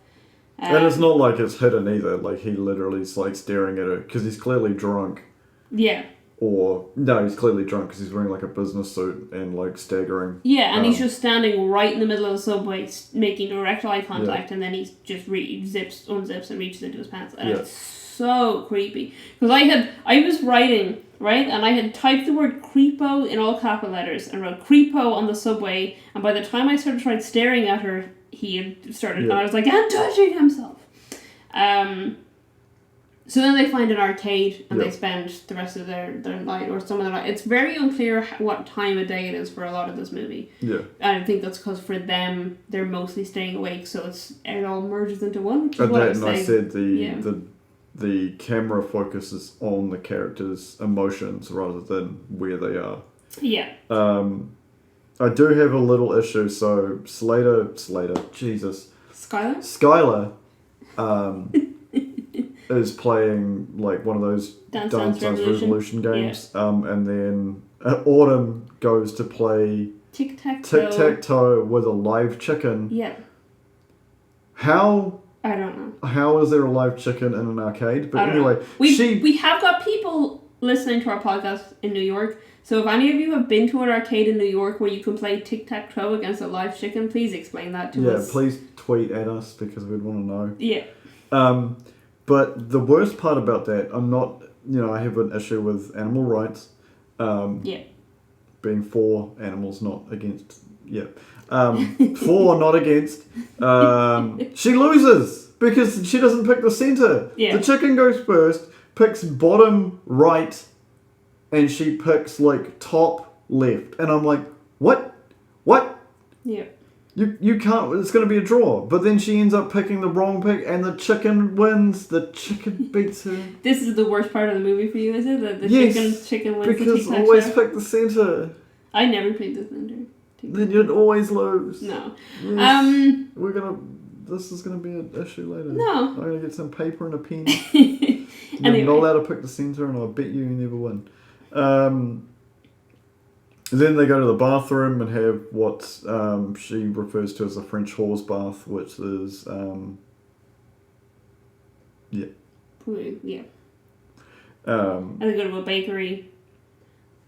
And it's not like it's hidden either, like he literally is like staring at her, because he's clearly drunk. Yeah. Or, no, he's clearly drunk because he's wearing like a business suit and like staggering. Yeah, and he's just standing right in the middle of the subway, making direct eye contact, and then he just unzips and reaches into his pants. And it's so creepy. Because I was writing, right, and I had typed the word creepo in all capital letters and wrote creepo on the subway, and by the time I started staring at her, he had started, and I was like, and touching himself. So then they find an arcade, and they spend the rest of their night, or some of the night. It's very unclear what time of day it is for a lot of this movie. Yeah. And I think that's because for them, they're mostly staying awake, so it all merges into one, which is what I was saying. I said the camera focuses on the characters' emotions rather than where they are. Yeah. I do have a little issue, so Slater, Jesus. Skylar, is playing like one of those Dance Revolution games, and then Autumn goes to play tic-tac-toe with a live chicken. Yeah. How? I don't know. How is there a live chicken in an arcade? But anyway, we have got people listening to our podcast in New York. So if any of you have been to an arcade in New York where you can play tic-tac-toe against a live chicken, please explain that to us. Yeah, please tweet at us because we'd want to know. Yeah. But the worst part about that, I'm not, I have an issue with animal rights. Being for animals, not against. Yeah. For, not against. She loses because she doesn't pick the center. Yeah. The chicken goes first, picks bottom right, and she picks like top left. And I'm like, what? Yeah. You can't, it's going to be a draw. But then she ends up picking the wrong pick and the chicken wins. The chicken beats her. This is the worst part of the movie for you, is it? That the chicken wins because always pick the centre. I never picked the centre. Then you'd always lose. No. Yes. This is going to be an issue later. No. I'm going to get some paper and a pen. You're not allowed to pick the centre and I'll bet you never win. Then they go to the bathroom and have what she refers to as a French horse bath, which is, Yeah. And they go to a bakery.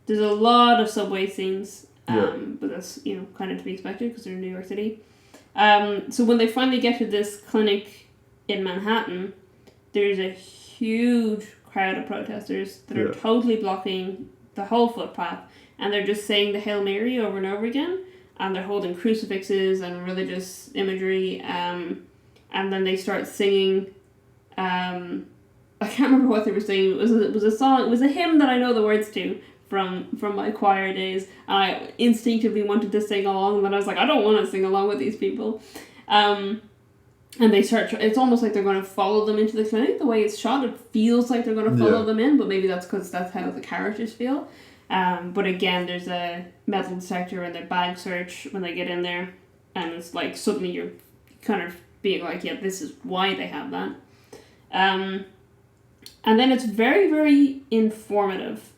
There's a lot of subway scenes, but that's, kind of to be expected because they're in New York City. So when they finally get to this clinic in Manhattan, there's a huge crowd of protesters that are totally blocking the whole footpath. And they're just saying the Hail Mary over and over again. And they're holding crucifixes and religious imagery. And then they start singing I can't remember what they were saying. It was a song. It was a hymn that I know the words to from my choir days. And I instinctively wanted to sing along, but I was like, I don't want to sing along with these people. And they start. It's almost like they're going to follow them into the clinic. The way it's shot, it feels like they're going to follow them in, but maybe that's because that's how the characters feel. But again, there's a metal detector and their bag search when they get in there, and it's like suddenly you're kind of being like, yeah, this is why they have that. And then it's very, very informative.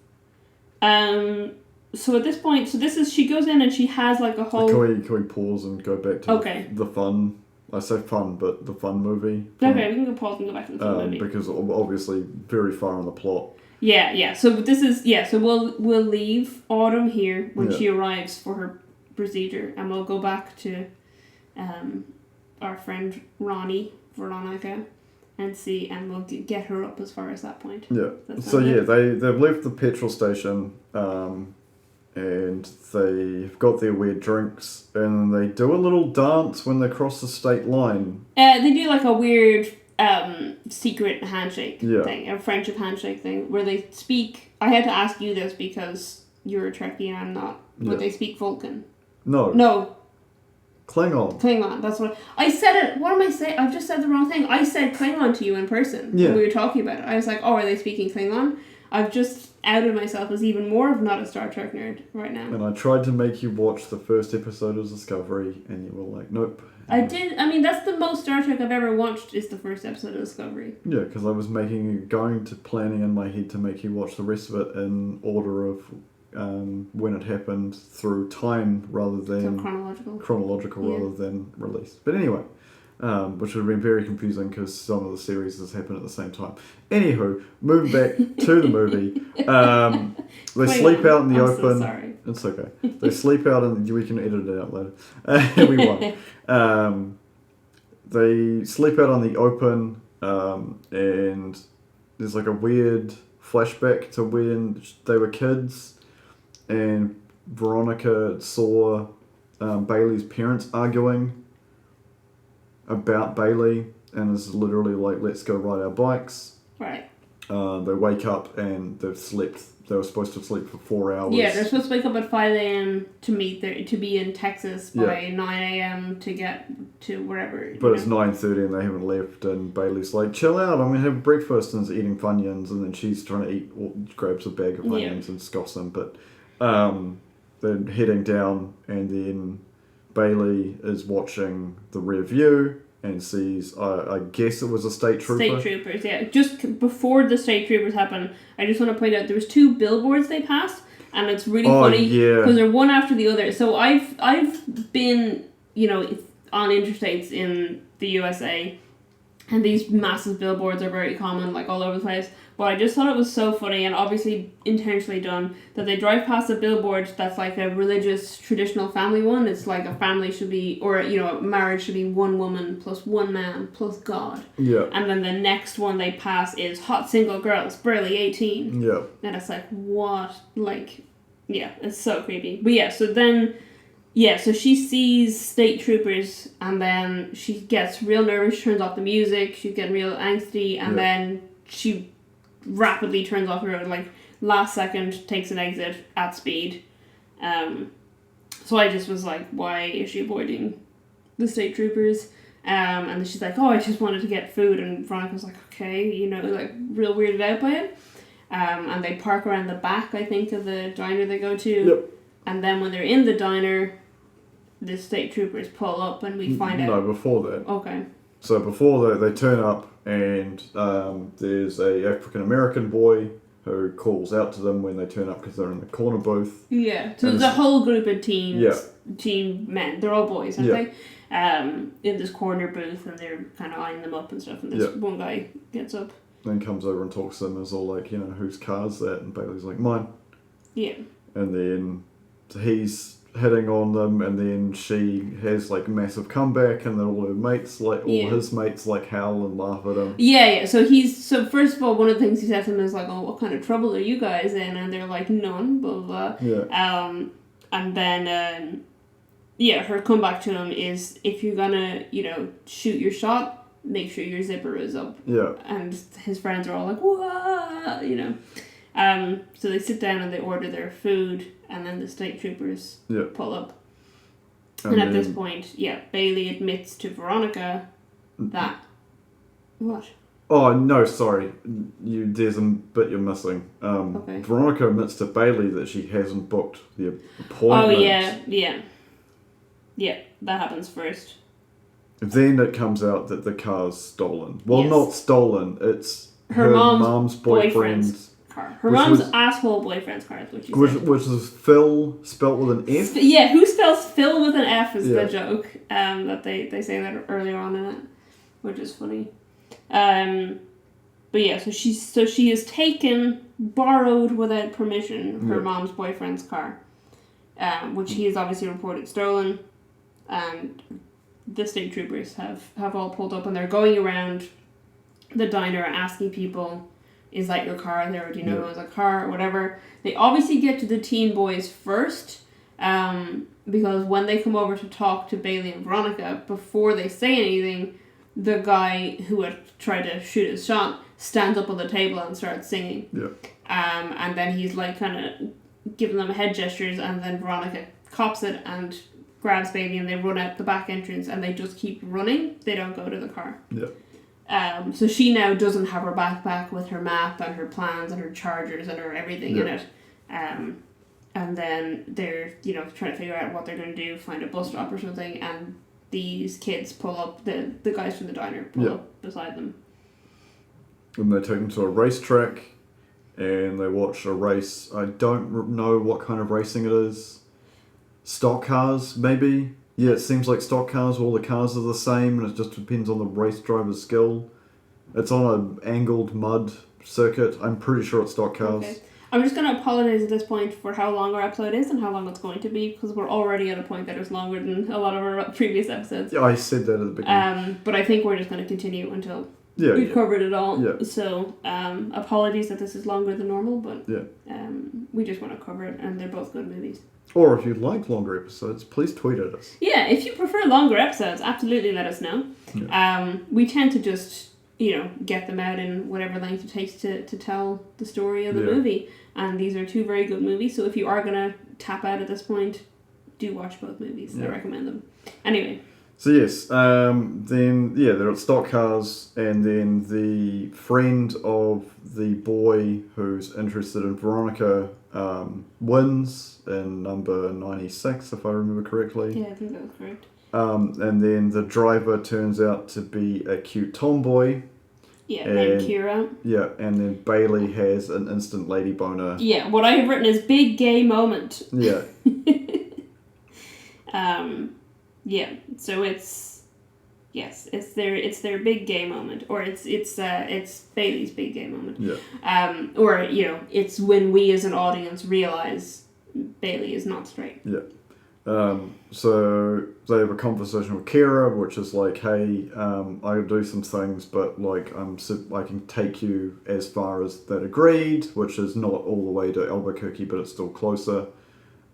So at this point, she goes in and she has like a whole... Can we pause and go back to the fun... I say fun, but the fun movie. Okay, we can go pause and go back to the fun movie. Because obviously very far on the plot. Yeah. So this is... Yeah, so we'll leave Autumn here when she arrives for her procedure, and we'll go back to our friend Veronica, and we'll get her up as far as that point. Yeah. So they've left the petrol station, and they've got their weird drinks, and they do a little dance when they cross the state line. They do like a weird secret handshake thing, a friendship handshake thing, where they speak. I had to ask you this because you're a Trekkie and I'm not, but they speak Vulcan. No. Klingon, that's what... I said it... What am I saying? I've just said the wrong thing. I said Klingon to you in person when we were talking about it. I was like, oh, are they speaking Klingon? I've just outed myself as even more of not a Star Trek nerd right now. And I tried to make you watch the first episode of Discovery, and you were like, nope. I did... I mean, that's the most Star Trek I've ever watched, is the first episode of Discovery. Yeah, because I was planning in my head to make you watch the rest of it in order of... when it happened through time rather than chronological rather than release. But anyway, which would have been very confusing because some of the series has happened at the same time. Anywho, moving back to the movie, they sleep out in the open. So sorry. It's okay. They sleep out and we can edit it out later. We won't. They sleep out on the open, and there's like a weird flashback to when they were kids. And Veronica saw Bailey's parents arguing about Bailey, and is literally like, let's go ride our bikes. Right. They wake up and they've slept. They were supposed to sleep for 4 hours. Yeah, they're supposed to wake up at 5 a.m. to be in Texas by 9 a.m. to get to wherever. But it's 9:30 and they haven't left, and Bailey's like, chill out, I'm going to have breakfast, and is eating Funyuns, and then she's trying to grabs a bag of Funyuns and scoffs them, but... they're heading down, and then Bailey is watching the rear view and sees, I guess it was a state trooper. State troopers, yeah. Just before the state troopers happen, I just want to point out there was 2 billboards they passed, and it's really funny because they're one after the other. So I've been, on interstates in the USA, and these massive billboards are very common, like all over the place. But I just thought it was so funny, and obviously intentionally done, that they drive past a billboard that's like a religious, traditional family one. It's like a family should be, or, a marriage should be 1 woman plus 1 man plus God. Yeah. And then the next one they pass is hot single girls, barely 18. Yeah. And it's like, what? Like, yeah, it's so creepy. But yeah, so then... Yeah, so she sees state troopers, and then she gets real nervous, she turns off the music, she's getting real angsty, and then she rapidly turns off the road, like, last second, takes an exit at speed. So I just was like, why is she avoiding the state troopers? And then she's like, oh, I just wanted to get food, and Veronica's like, okay, like, real weirded out by it. And they park around the back, I think, of the diner they go to. Yep. And then when they're in the diner, the state troopers pull up and we find out... No, before that. Okay. So before that, they turn up, and there's a African-American boy who calls out to them when they turn up because they're in the corner booth. Yeah, so there's a whole group of teen men. They're all boys, aren't they? In this corner booth, and they're kind of eyeing them up and stuff, and this one guy gets up. Then comes over and talks to them, and is all like, whose car's that? And Bailey's like, mine. Yeah. And then he's hitting on them, and then she has like a massive comeback, and then all her mates his mates howl and laugh at him. Yeah. So first of all, one of the things he said to them is like, oh, what kind of trouble are you guys in? And they're like, none, blah blah. Yeah. And then her comeback to him is, if you're gonna shoot your shot, make sure your zipper is up. Yeah. And his friends are all like, whoa, you know. So they sit down and they order their food, and then the state troopers pull up. And at this point, Bailey admits to Veronica that... What? Oh, no, sorry. There's a bit you're missing. Okay. Veronica admits to Bailey that she hasn't booked the appointment. Oh, yeah. Yeah, that happens first. Then it comes out that the car's stolen. Well, Yes. not stolen. It's her mom's boyfriend's car. Her mom's asshole boyfriend's car is what she said. Which is Phil, spelt with an F? Yeah, who spells Phil with an F is the joke. That they say that earlier on in it, which is funny. But yeah, so she has taken, borrowed without permission, her mom's boyfriend's car, which he has obviously reported stolen, and the state troopers have all pulled up, and they're going around the diner asking people, is that your car there, or do you know who has a car, or whatever. They obviously get to the teen boys first, because when they come over to talk to Bailey and Veronica, before they say anything, the guy who had tried to shoot his shot stands up on the table and starts singing. Yeah. And then he's like kind of giving them head gestures, and then Veronica cops it and grabs Bailey, and they run out the back entrance, and they just keep running. They don't go to the car. Yeah. So she now doesn't have her backpack with her map and her plans and her chargers and her everything in it. And then they're, trying to figure out what they're going to do, find a bus stop or something, and these kids pull up, the guys from the diner pull up beside them. And they take them to a racetrack, and they watch a race. I don't know what kind of racing it is. Stock cars, maybe? Yeah, it seems like stock cars, all the cars are the same, and it just depends on the race driver's skill. It's on an angled mud circuit. I'm pretty sure it's stock cars. Okay. I'm just going to apologise at this point for how long our episode is and how long it's going to be, because we're already at a point that is longer than a lot of our previous episodes. Yeah, I said that at the beginning. But I think we're just going to continue until we've covered it all. Yeah. So, apologies that this is longer than normal, but yeah. We just want to cover it, and they're both good movies. Or if you'd like longer episodes, please tweet at us. Yeah, if you prefer longer episodes, absolutely let us know. Yeah. We tend to just, get them out in whatever length it takes to tell the story of the movie. And these are two very good movies, so if you are going to tap out at this point, do watch both movies. I recommend them. Anyway. So yes, then, they're at stock cars, and then the friend of the boy who's interested in Veronica wins in number 96, if I remember correctly. Yeah, I think that was correct. And then the driver turns out to be a cute tomboy. Yeah, named Kira. Yeah, and then Bailey has an instant lady boner. Yeah, what I have written is big gay moment. Yeah. Yeah, so it's their big gay moment, or it's Bailey's big gay moment. Yeah. Or it's when we as an audience realize Bailey is not straight. Yeah. So they have a conversation with Kira, which is like, hey, I do some things, but like I can take you as far as that agreed, which is not all the way to Albuquerque, but it's still closer.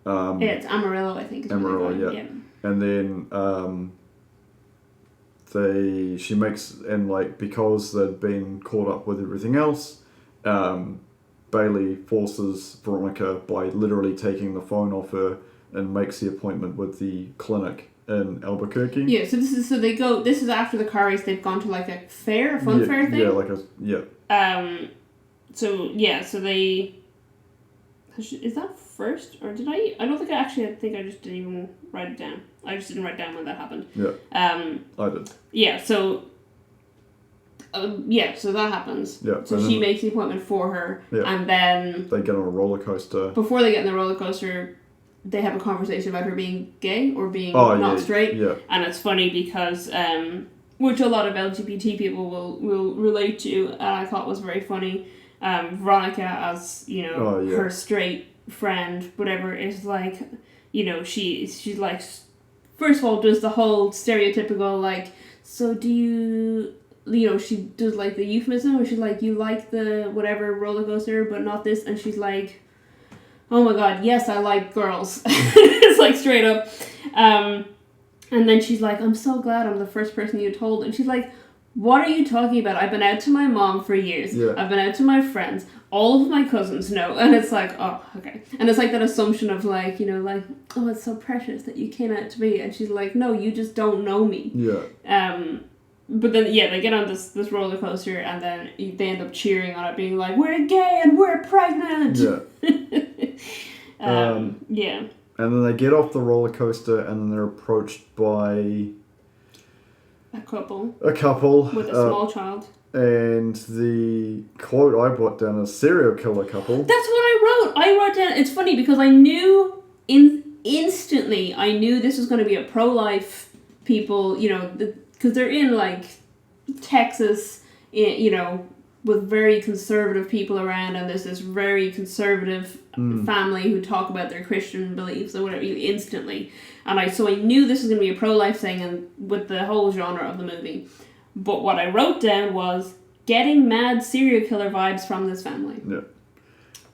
It's Amarillo, I think. Is Amarillo, yeah. And then she makes, and like because they'd been caught up with everything else, Bailey forces Veronica by literally taking the phone off her and makes the appointment with the clinic in Albuquerque. Yeah, so this is after the car race. They've gone to like a fair, a fun fair thing. So they. Is that first, or did I don't think I just didn't even write it down. I just didn't write down when that happened. Yeah. I did. Yeah. So. So that happens. Yeah. So she makes the appointment for her, and then they get on a roller coaster. Before they get on the roller coaster, they have a conversation about her being gay or being not straight. Yeah. And it's funny because, which a lot of LGBT people will relate to, and I thought was very funny. Veronica, as her straight friend, whatever, is like, she's like, first of all, does the whole stereotypical like, so do you. She does like the euphemism where she's like, you like the whatever roller coaster, but not this, and she's like, oh my god, yes, I like girls. It's like straight up. And then she's like, I'm so glad I'm the first person you told. And she's like, what are you talking about? I've been out to my mom for years. Yeah. I've been out to my friends. All of my cousins know. And it's like, oh, okay. And it's like that assumption of like, oh, it's so precious that you came out to me. And she's like, no, you just don't know me. Yeah. But then, they get on this roller coaster and then they end up cheering on it, being like, we're gay and we're pregnant. Yeah. Yeah. And then they get off the roller coaster and then they're approached by... A couple. With a small child. And the quote I brought down is serial killer couple. That's what I wrote. I wrote down, it's funny because I knew instantly, I knew this was going to be a pro-life people, because they're in like Texas, with very conservative people around, and there's this very conservative family who talk about their Christian beliefs or whatever instantly. And so I knew this was going to be a pro-life thing, and with the whole genre of the movie. But what I wrote down was getting mad serial killer vibes from this family. Yeah.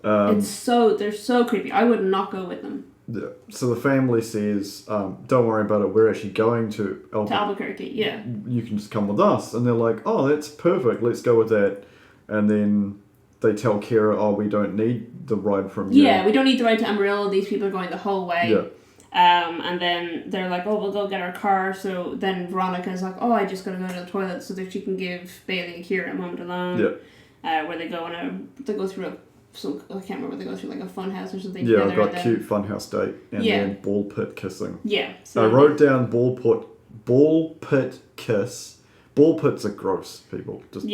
They're so creepy. I would not go with them. Yeah. So the family says, don't worry about it, we're actually going to Albuquerque, yeah. You can just come with us. And they're like, oh, that's perfect, let's go with that. And then they tell Kira, oh, we don't need the ride from you. Yeah, we don't need the ride to Amarillo, these people are going the whole way. Yeah. And then they're like, oh, we'll go get our car. So then Veronica's like, oh, I just gotta go to the toilet so that she can give Bailey and Kira a moment alone. Yeah. Where they go through I can't remember, they go through like a fun house or something. Yeah, I've got cute fun house date and then ball pit kissing. Yeah. So I wrote down ball pit kiss. Ball pits are gross, people. Just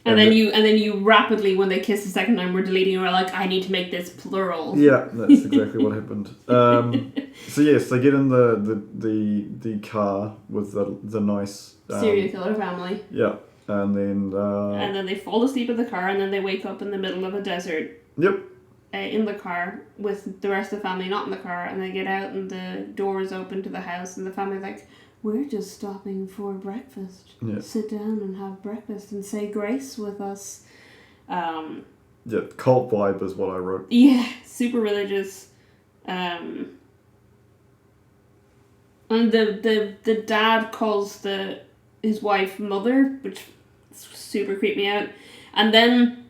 and then you rapidly, when they kiss the second time, we're deleting and we're like, I need to make this plural. Yeah, that's exactly what happened. So yes, they get in the car with the nice serial killer family. Yeah. And then they fall asleep in the car, and then they wake up in the middle of a desert. Yep. In the car with the rest of the family not in the car, and they get out and the door is open to the house, and the family's like, we're just stopping for breakfast. Yeah. Sit down and have breakfast and say grace with us. Yeah, cult vibe is what I wrote. Yeah, super religious. And the dad calls his wife mother, which super creeped me out. And then,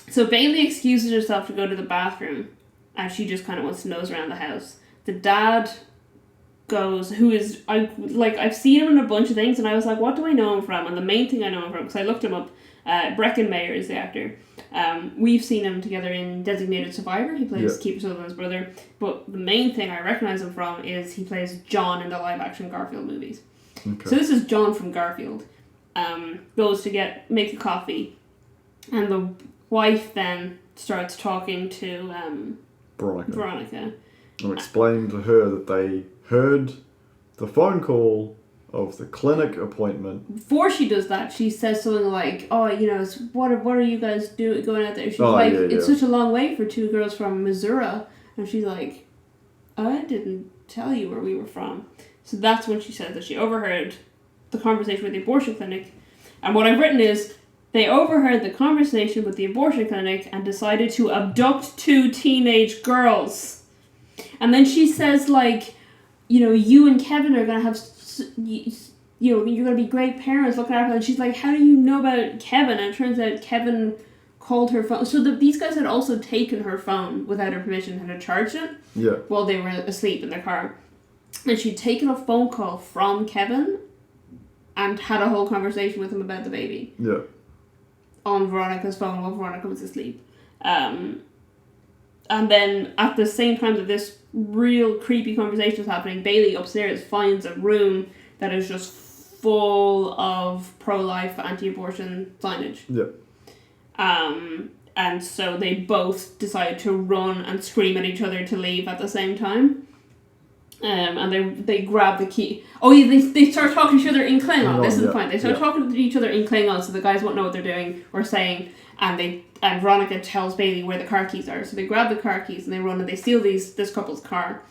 so Bailey excuses herself to go to the bathroom, and she just kind of wants to nose around the house. The dad goes, I've seen him in a bunch of things, and I was like, what do I know him from? And the main thing I know him from, because I looked him up, Breckenmeyer is the actor. We've seen him together in Designated Survivor. He plays Kiefer Sutherland's brother. But the main thing I recognize him from is he plays John in the live-action Garfield movies. Okay. So this is John from Garfield. Goes to make a coffee, and the wife then starts talking to Veronica. I'm explaining to her that they heard the phone call of the clinic appointment. Before she does that, she says something like, "Oh, what are you guys doing going out there?" She's it's such a long way for two girls from Missouri, and she's like, "I didn't tell you where we were from." So that's when she said that she overheard the conversation with the abortion clinic. And what I've written is, they overheard the conversation with the abortion clinic and decided to abduct two teenage girls. And then she says, you and Kevin are going to have, you're going to be great parents looking after them. And she's like, how do you know about Kevin? And it turns out Kevin called her phone. So these guys had also taken her phone without her permission and had charged it while they were asleep in their car. And she'd taken a phone call from Kevin and had a whole conversation with him about the baby. Yeah. On Veronica's phone while Veronica was asleep. And then at the same time that this real creepy conversation is happening, Bailey upstairs finds a room that is just full of pro-life, anti-abortion signage. Yeah. And so they both decide to run and scream at each other to leave at the same time. And they grab the key. Oh yeah, they start talking to each other in Klingon. This is the point. They start talking to each other in Klingon, so the guys won't know what they're doing or saying. And Veronica tells Bailey where the car keys are. So they grab the car keys and they run and they steal this couple's car.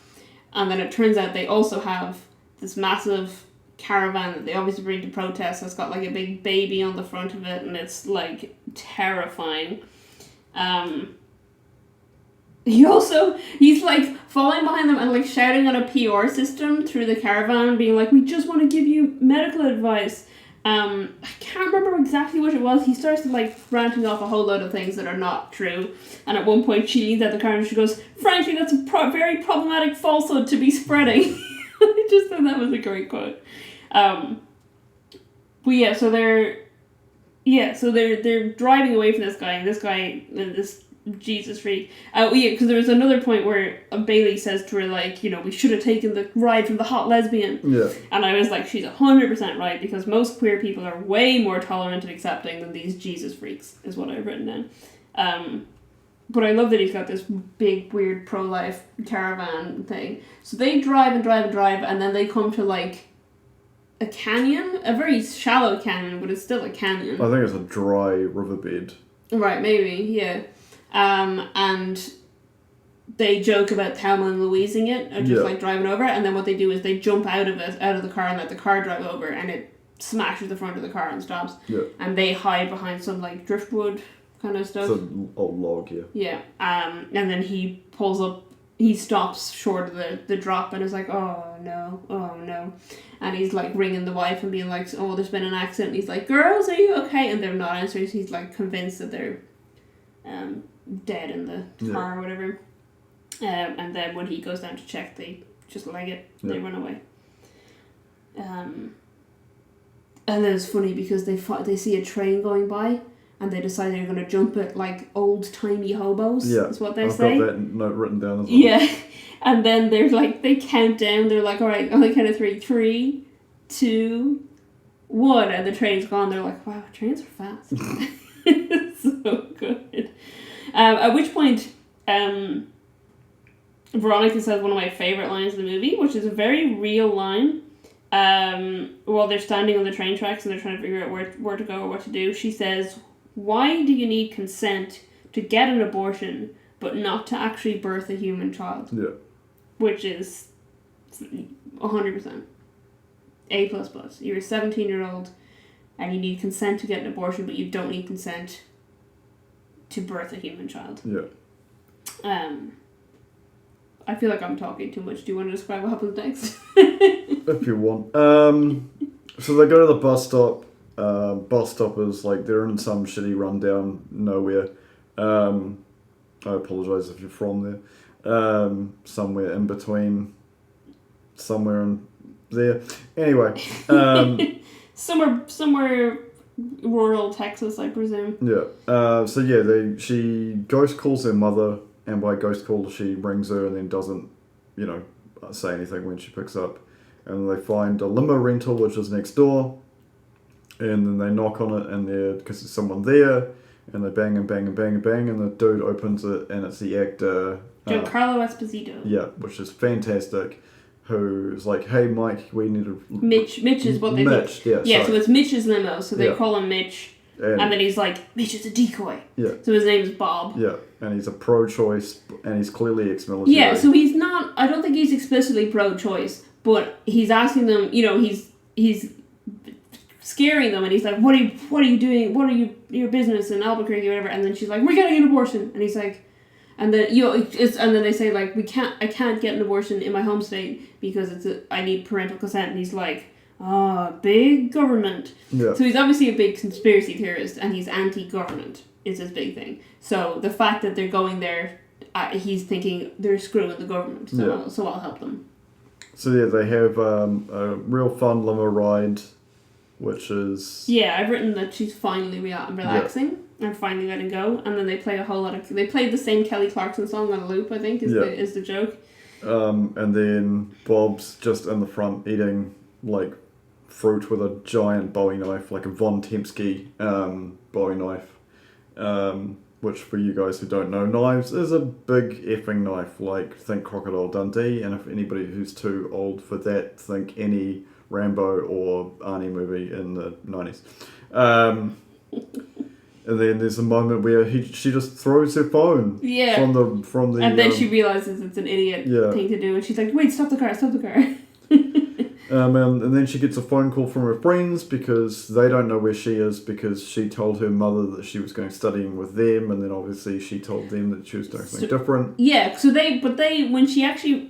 And then it turns out they also have this massive caravan that they obviously bring to protest. It's got a big baby on the front of it, and it's terrifying. And then at the same time that this real creepy conversation is happening, Bailey upstairs finds a room that is just full of pro-life, anti-abortion signage. And so they both decide to run and scream at each other to leave at the same time. And he's like falling behind them and like shouting on a PR system through the caravan, being like, we just want to give you medical advice. I can't remember exactly what it was. He starts like ranting off a whole load of things that are not true, and at one point she leans out the car and she goes, frankly, that's a very problematic falsehood to be spreading. I just thought that was a great quote. But yeah, so they're driving away from this guy, and this Jesus freak. Because there was another point where Bailey says to her, like, you know, we should have taken the ride from the hot lesbian. Yeah. And I was like, she's 100% right, because most queer people are way more tolerant and accepting than these Jesus freaks, is what I've written down. But I love that he's got this big, weird pro-life caravan thing. So they drive, and then they come to, like, a canyon? A very shallow canyon, but it's still a canyon. I think it's a dry riverbed. Right, maybe, yeah. And they joke about Thelma and Louising it, or just like driving over, and then what they do is they jump out of the car and let the car drive over, and it smashes the front of the car and stops. Yeah. And they hide behind some like driftwood kind of stuff. It's an old log, yeah. Yeah. And then he pulls up, he stops short of the drop and is like, oh no. And he's like ringing the wife and being like, oh, there's been an accident. And he's like, girls, are you okay? And they're not answering, so he's like convinced that they're dead in the car or whatever. And then when he goes down to check, they just leg it. They run away. And then it's funny because they see a train going by and they decide they're going to jump it like old-timey hobos. Yeah, that's what they say. I've got that note written down as well. Yeah. And then they're like, they count down. They're like, all right, on the count of 3. 3, 2, 1. And the train's gone. They're like, wow, trains are fast. It's so good. At which point, Veronica says one of my favourite lines in the movie, which is a very real line. While they're standing on the train tracks and they're trying to figure out where to go or what to do, she says, why do you need consent to get an abortion but not to actually birth a human child? Yeah. Which is 100%. A++. You're a 17-year-old and you need consent to get an abortion, but you don't need consent to birth a human child. Yeah. I feel like I'm talking too much. Do you want to describe what happens next? If you want. So they go to the bus stop. Bus stop is like they're in some shitty rundown nowhere. I apologise if you're from there. Somewhere in between. Somewhere in there. Anyway. Somewhere rural Texas, I presume. Yeah. She ghost calls her mother, and by ghost call she rings her and then doesn't, say anything when she picks up. And they find a limo rental which is next door, and then they knock on it and because there's someone there, and they bang and bang and bang and bang, and the dude opens it and it's the actor Giancarlo Esposito. Yeah, which is fantastic. Who's like, hey Mike, we need a Mitch is what they Mitch, think. So it's Mitch's limo, so they call him Mitch, and then he's like, Mitch is a decoy. Yeah. So his name's Bob. Yeah, and he's a pro-choice, and he's clearly ex-military. Yeah, so he's not. I don't think he's explicitly pro-choice, but he's asking them. He's scaring them, and he's like, what are you doing? What are your business in Albuquerque or whatever? And then she's like, we're getting an abortion, and he's like. And then and then they say like I can't get an abortion in my home state because I need parental consent, and he's like, big government. Yeah. So he's obviously a big conspiracy theorist, and he's anti-government is his big thing. So the fact that they're going there, he's thinking they're screwing the government. So I'll help them. So yeah, they have a real fun limo ride, which is I've written that she's finally relaxing. Yeah. And finally letting go, and then they play they played the same Kelly Clarkson song on a loop, I think, is the joke. And then Bob's just in the front eating like fruit with a giant Bowie knife, like a Von Tempsky Bowie knife. Which for you guys who don't know, knives is a big effing knife, like think Crocodile Dundee, and if anybody who's too old for that, think any Rambo or Arnie movie in the 90s. And then there's a moment where she just throws her phone from the and then she realizes it's an idiot thing to do, and she's like, wait, stop the car. And then she gets a phone call from her friends because they don't know where she is because she told her mother that she was going studying with them, and then obviously she told them that she was doing something different. Yeah, so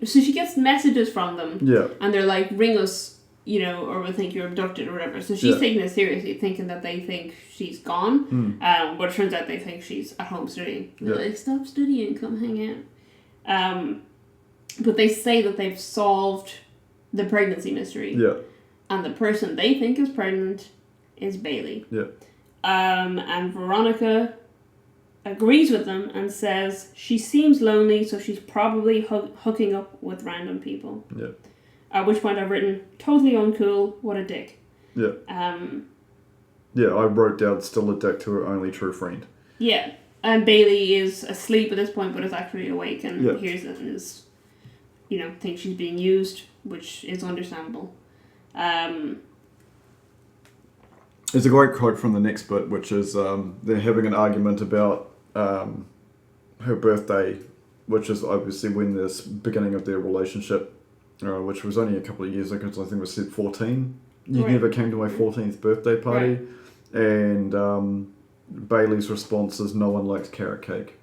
she gets messages from them. Yeah. And they're like, ring us, or we think you're abducted or whatever. So she's taking it seriously, thinking that they think she's gone. But it turns out they think she's at home studying. They're like, stop studying, come hang out. But they say that they've solved the pregnancy mystery. Yeah. And the person they think is pregnant is Bailey. Yeah. And Veronica agrees with them and says she seems lonely, so she's probably hooking up with random people. Yeah. At which point I've written, totally uncool, what a dick. Yeah. Yeah, I wrote down still a dick to her only true friend. Yeah. And Bailey is asleep at this point, but is actually awake and hears it and is, thinks she's being used, which is understandable. There's a great quote from the next bit, which is they're having an argument about her birthday, which is obviously when this beginning of their relationship, which was only a couple of years ago, because I think it was said 14. You never came to my 14th birthday party. Right. And Bailey's response is, no one likes carrot cake.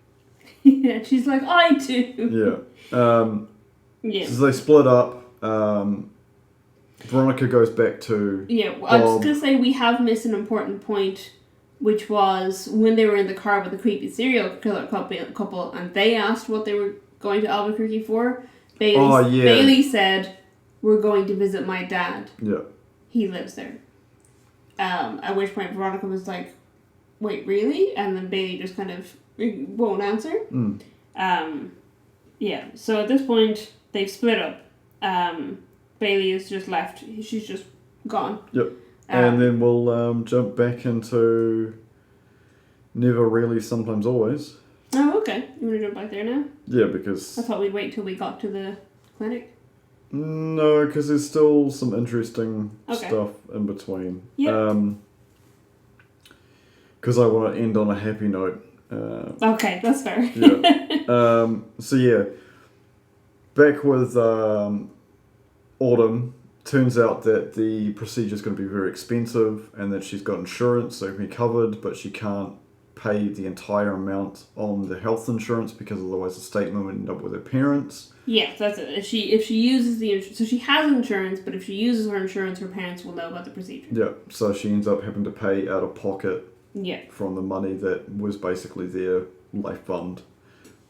Yeah, she's like, I do. Yeah. So they split up. Veronica goes back to Bob. I was going to say we have missed an important point, which was when they were in the car with the creepy serial killer couple and they asked what they were going to Albuquerque for. Bailey said, we're going to visit my dad. Yeah. He lives there. At which point Veronica was like, wait, really? And then Bailey just kind of won't answer. Yeah, so at this point, they've split up. Bailey is just left. She's just gone. Yep. And then we'll jump back into Never Really, Sometimes Always. Oh, okay. You want to jump back there now? Yeah, because... I thought we'd wait till we got to the clinic. No, because there's still some interesting stuff in between. Yeah. Because I want to end on a happy note. Okay, that's fair. Yeah. So yeah, back with Autumn, turns out that the procedure is going to be very expensive and that she's got insurance, so it can be covered, but she can't pay the entire amount on the health insurance because otherwise the statement would end up with her parents. Yeah, that's it. If she uses the insurance, so she has insurance, but if she uses her insurance, her parents will know about the procedure. Yeah, so she ends up having to pay out of pocket from the money that was basically their life fund.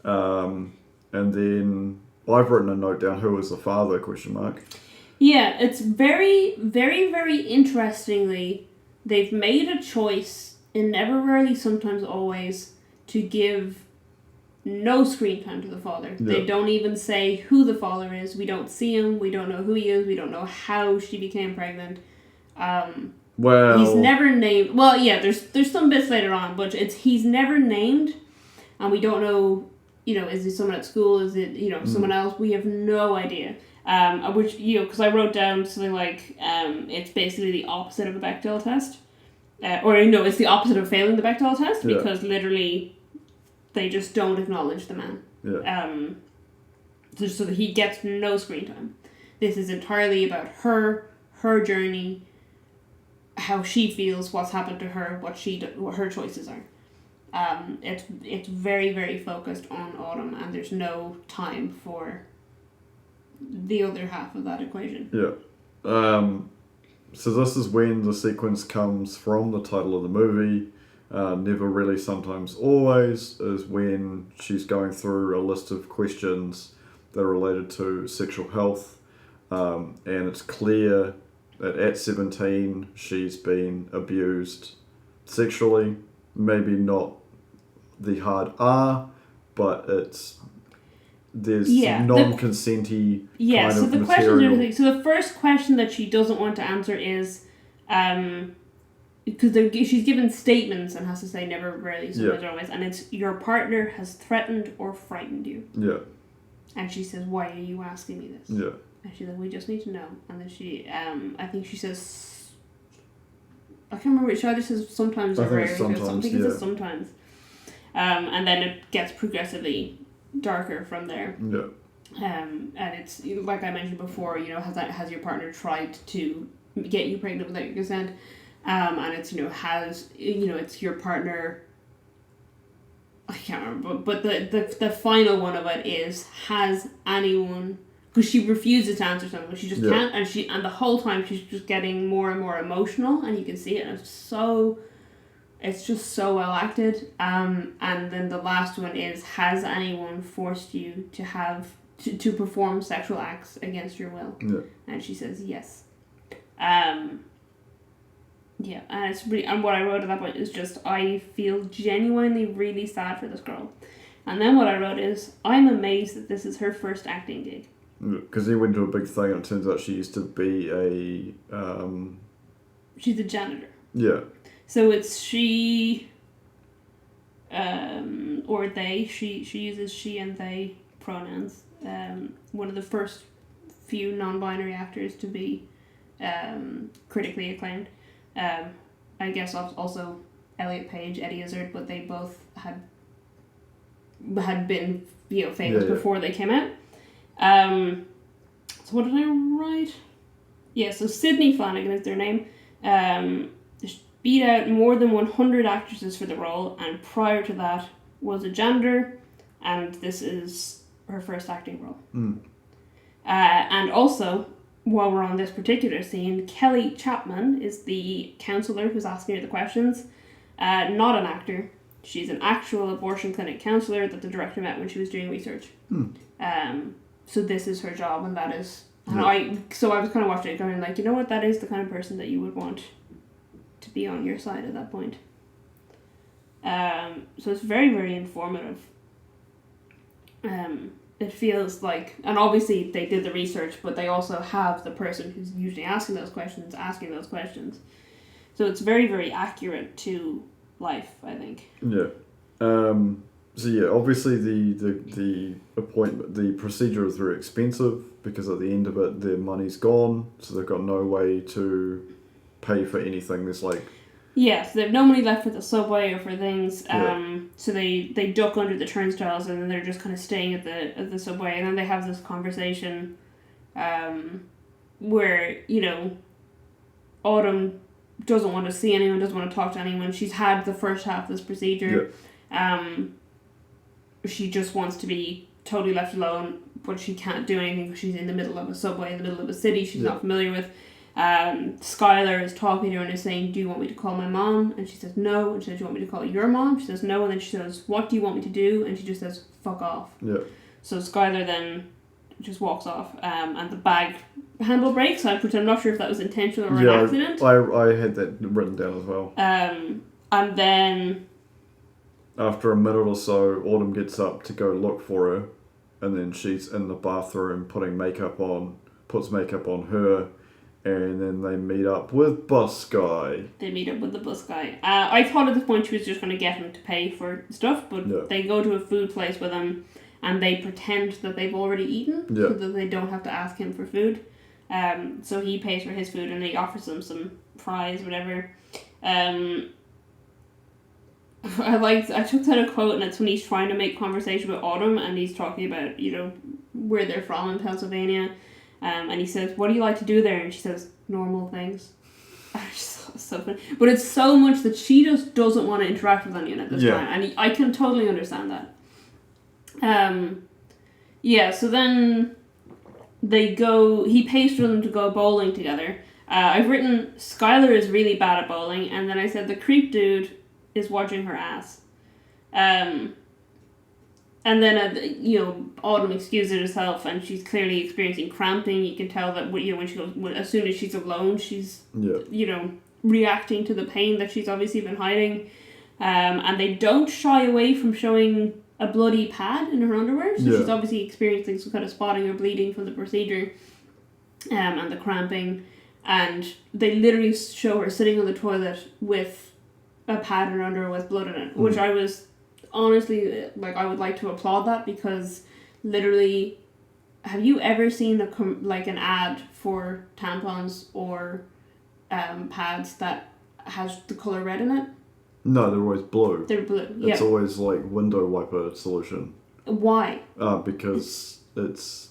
And then I've written a note down, who was the father, ? Yeah, it's very, very, very interestingly, they've made a choice in Never Rarely, Sometimes Always to give no screen time to the father. Yeah. They don't even say who the father is. We don't see him. We don't know who he is. We don't know how she became pregnant. Well, he's never named. Well, yeah, there's some bits later on, but he's never named, and we don't know. Is it someone at school? Is it someone else? We have no idea. Which because I wrote down something like it's basically the opposite of a Bechdel test, it's the opposite of failing the Bechdel test because literally they just don't acknowledge the man. Yeah. So that he gets no screen time. This is entirely about her journey, how she feels, what's happened to her, what her choices are. It's very, very focused on Autumn, and there's no time for the other half of that equation. Yeah. So this is when the sequence comes from the title of the movie. Never Really, Sometimes Always is when she's going through a list of questions that are related to sexual health. And it's clear that at 17 she's been abused sexually. Maybe not the hard R, but there's non-consenty kind of the material. So the first question that she doesn't want to answer is because she's given statements and has to say never really, sometimes always, and it's your partner has threatened or frightened you. Yeah. And she says, why are you asking me this? Yeah. And she's like, we just need to know. And then she, I think she says, I can't remember, she either says sometimes or rarely, or something. It says sometimes. And then it gets progressively darker from there. Yeah. And it's, like I mentioned before, has your partner tried to get you pregnant without your consent? And it's, it's your partner, I can't remember, but the final one of it is, has anyone, because she refuses to answer something, she just can't, and the whole time she's just getting more and more emotional, and you can see it, and it's just so well acted. And then the last one is, has anyone forced you to have to perform sexual acts against your will? Yeah. And she says yes. And it's really, and what I wrote at that point is just, I feel genuinely really sad for this girl. And then what I wrote is, I'm amazed that this is her first acting gig. Because he went to a big thing, and it turns out she used to be a... She's a janitor. Yeah. So it's she, or they. She uses she and they pronouns. One of the first few non-binary actors to be critically acclaimed. I guess also Elliot Page, Eddie Izzard, but they both had been famous before they came out. So what did I write? Yeah, so Sydney Flanagan is their name. Beat out more than 100 actresses for the role, and prior to that was a janitor, and this is her first acting role. And also, while we're on this particular scene, Kelly Chapman is the counsellor who's asking her the questions. Not an actor. She's an actual abortion clinic counsellor that the director met when she was doing research. So this is her job, and that is... And I was kind of watching it going like, you know what, that is the kind of person that you would want to be on your side at that point. So it's very, very informative. It feels like, and obviously they did the research, but they also have the person who's usually asking those questions. So it's very, very accurate to life, I think. Yeah. So yeah, obviously the appointment, the procedure is very expensive, because at the end of it, their money's gone, so they've got no way to pay for anything. There's like... Yeah, so they have no money left for the subway or for things, so they duck under the turnstiles, and then they're just kind of staying at the subway, and then they have this conversation where, Autumn doesn't want to see anyone, doesn't want to talk to anyone. She's had the first half of this procedure. She just wants to be totally left alone, but she can't do anything because she's in the middle of a subway, in the middle of a city she's not familiar with. Skylar is talking to her and is saying, do you want me to call my mom? And she says no. And she says, do you want me to call your mom? She says no. And then she says, what do you want me to do? And she just says, fuck off. Yeah. So Skylar then just walks off, and the bag handle breaks, which I'm not sure if that was intentional or an accident. I had that written down as well. And then... After a minute or so, Autumn gets up to go look for her, and then she's in the bathroom puts makeup on her, and then they meet up with Bus Guy. I thought at this point she was just going to get him to pay for stuff, but they go to a food place with him, and they pretend that they've already eaten, so that they don't have to ask him for food. So he pays for his food, and he offers them some fries, whatever. I took down a quote, and it's when he's trying to make conversation with Autumn, and he's talking about, where they're from in Pennsylvania, and he says, what do you like to do there? And she says, normal things. So funny. But it's so much that she just doesn't want to interact with anyone at this time, and I can totally understand that. So then he pays for them to go bowling together. I've written, Skylar is really bad at bowling, and then I said the creep dude is watching her ass. And then, Autumn excuses herself, and she's clearly experiencing cramping. You can tell that, when she goes, as soon as she's alone, she's, reacting to the pain that she's obviously been hiding. And they don't shy away from showing a bloody pad in her underwear. So she's obviously experiencing some kind of spotting or bleeding from the procedure, and the cramping. And they literally show her sitting on the toilet with a pad in her underwear with blood in it, which I was honestly, I would like to applaud that, because literally, have you ever seen an ad for tampons or pads that has the colour red in it? No, they're always blue. They're blue, It's always window wiper solution. Why? Because it's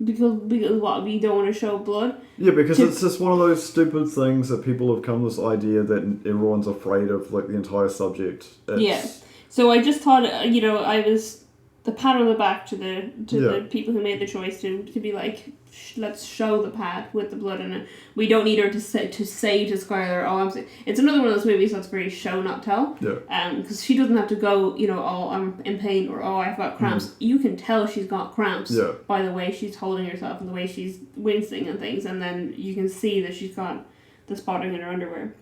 because what, we don't want to show blood? Yeah, because it's just one of those stupid things that people have come to this idea that everyone's afraid of, like the entire subject. Yeah. So I just thought, I was the pat on the back to the people who made the choice to be like, let's show the pad with the blood in it. We don't need her to say to Skylar, oh, I'm sick. It's another one of those movies that's very show not tell. Yeah. Because she doesn't have to go, oh, I'm in pain, or oh, I've got cramps. You can tell she's got cramps by the way she's holding herself and the way she's wincing and things, and then you can see that she's got the spotting in her underwear.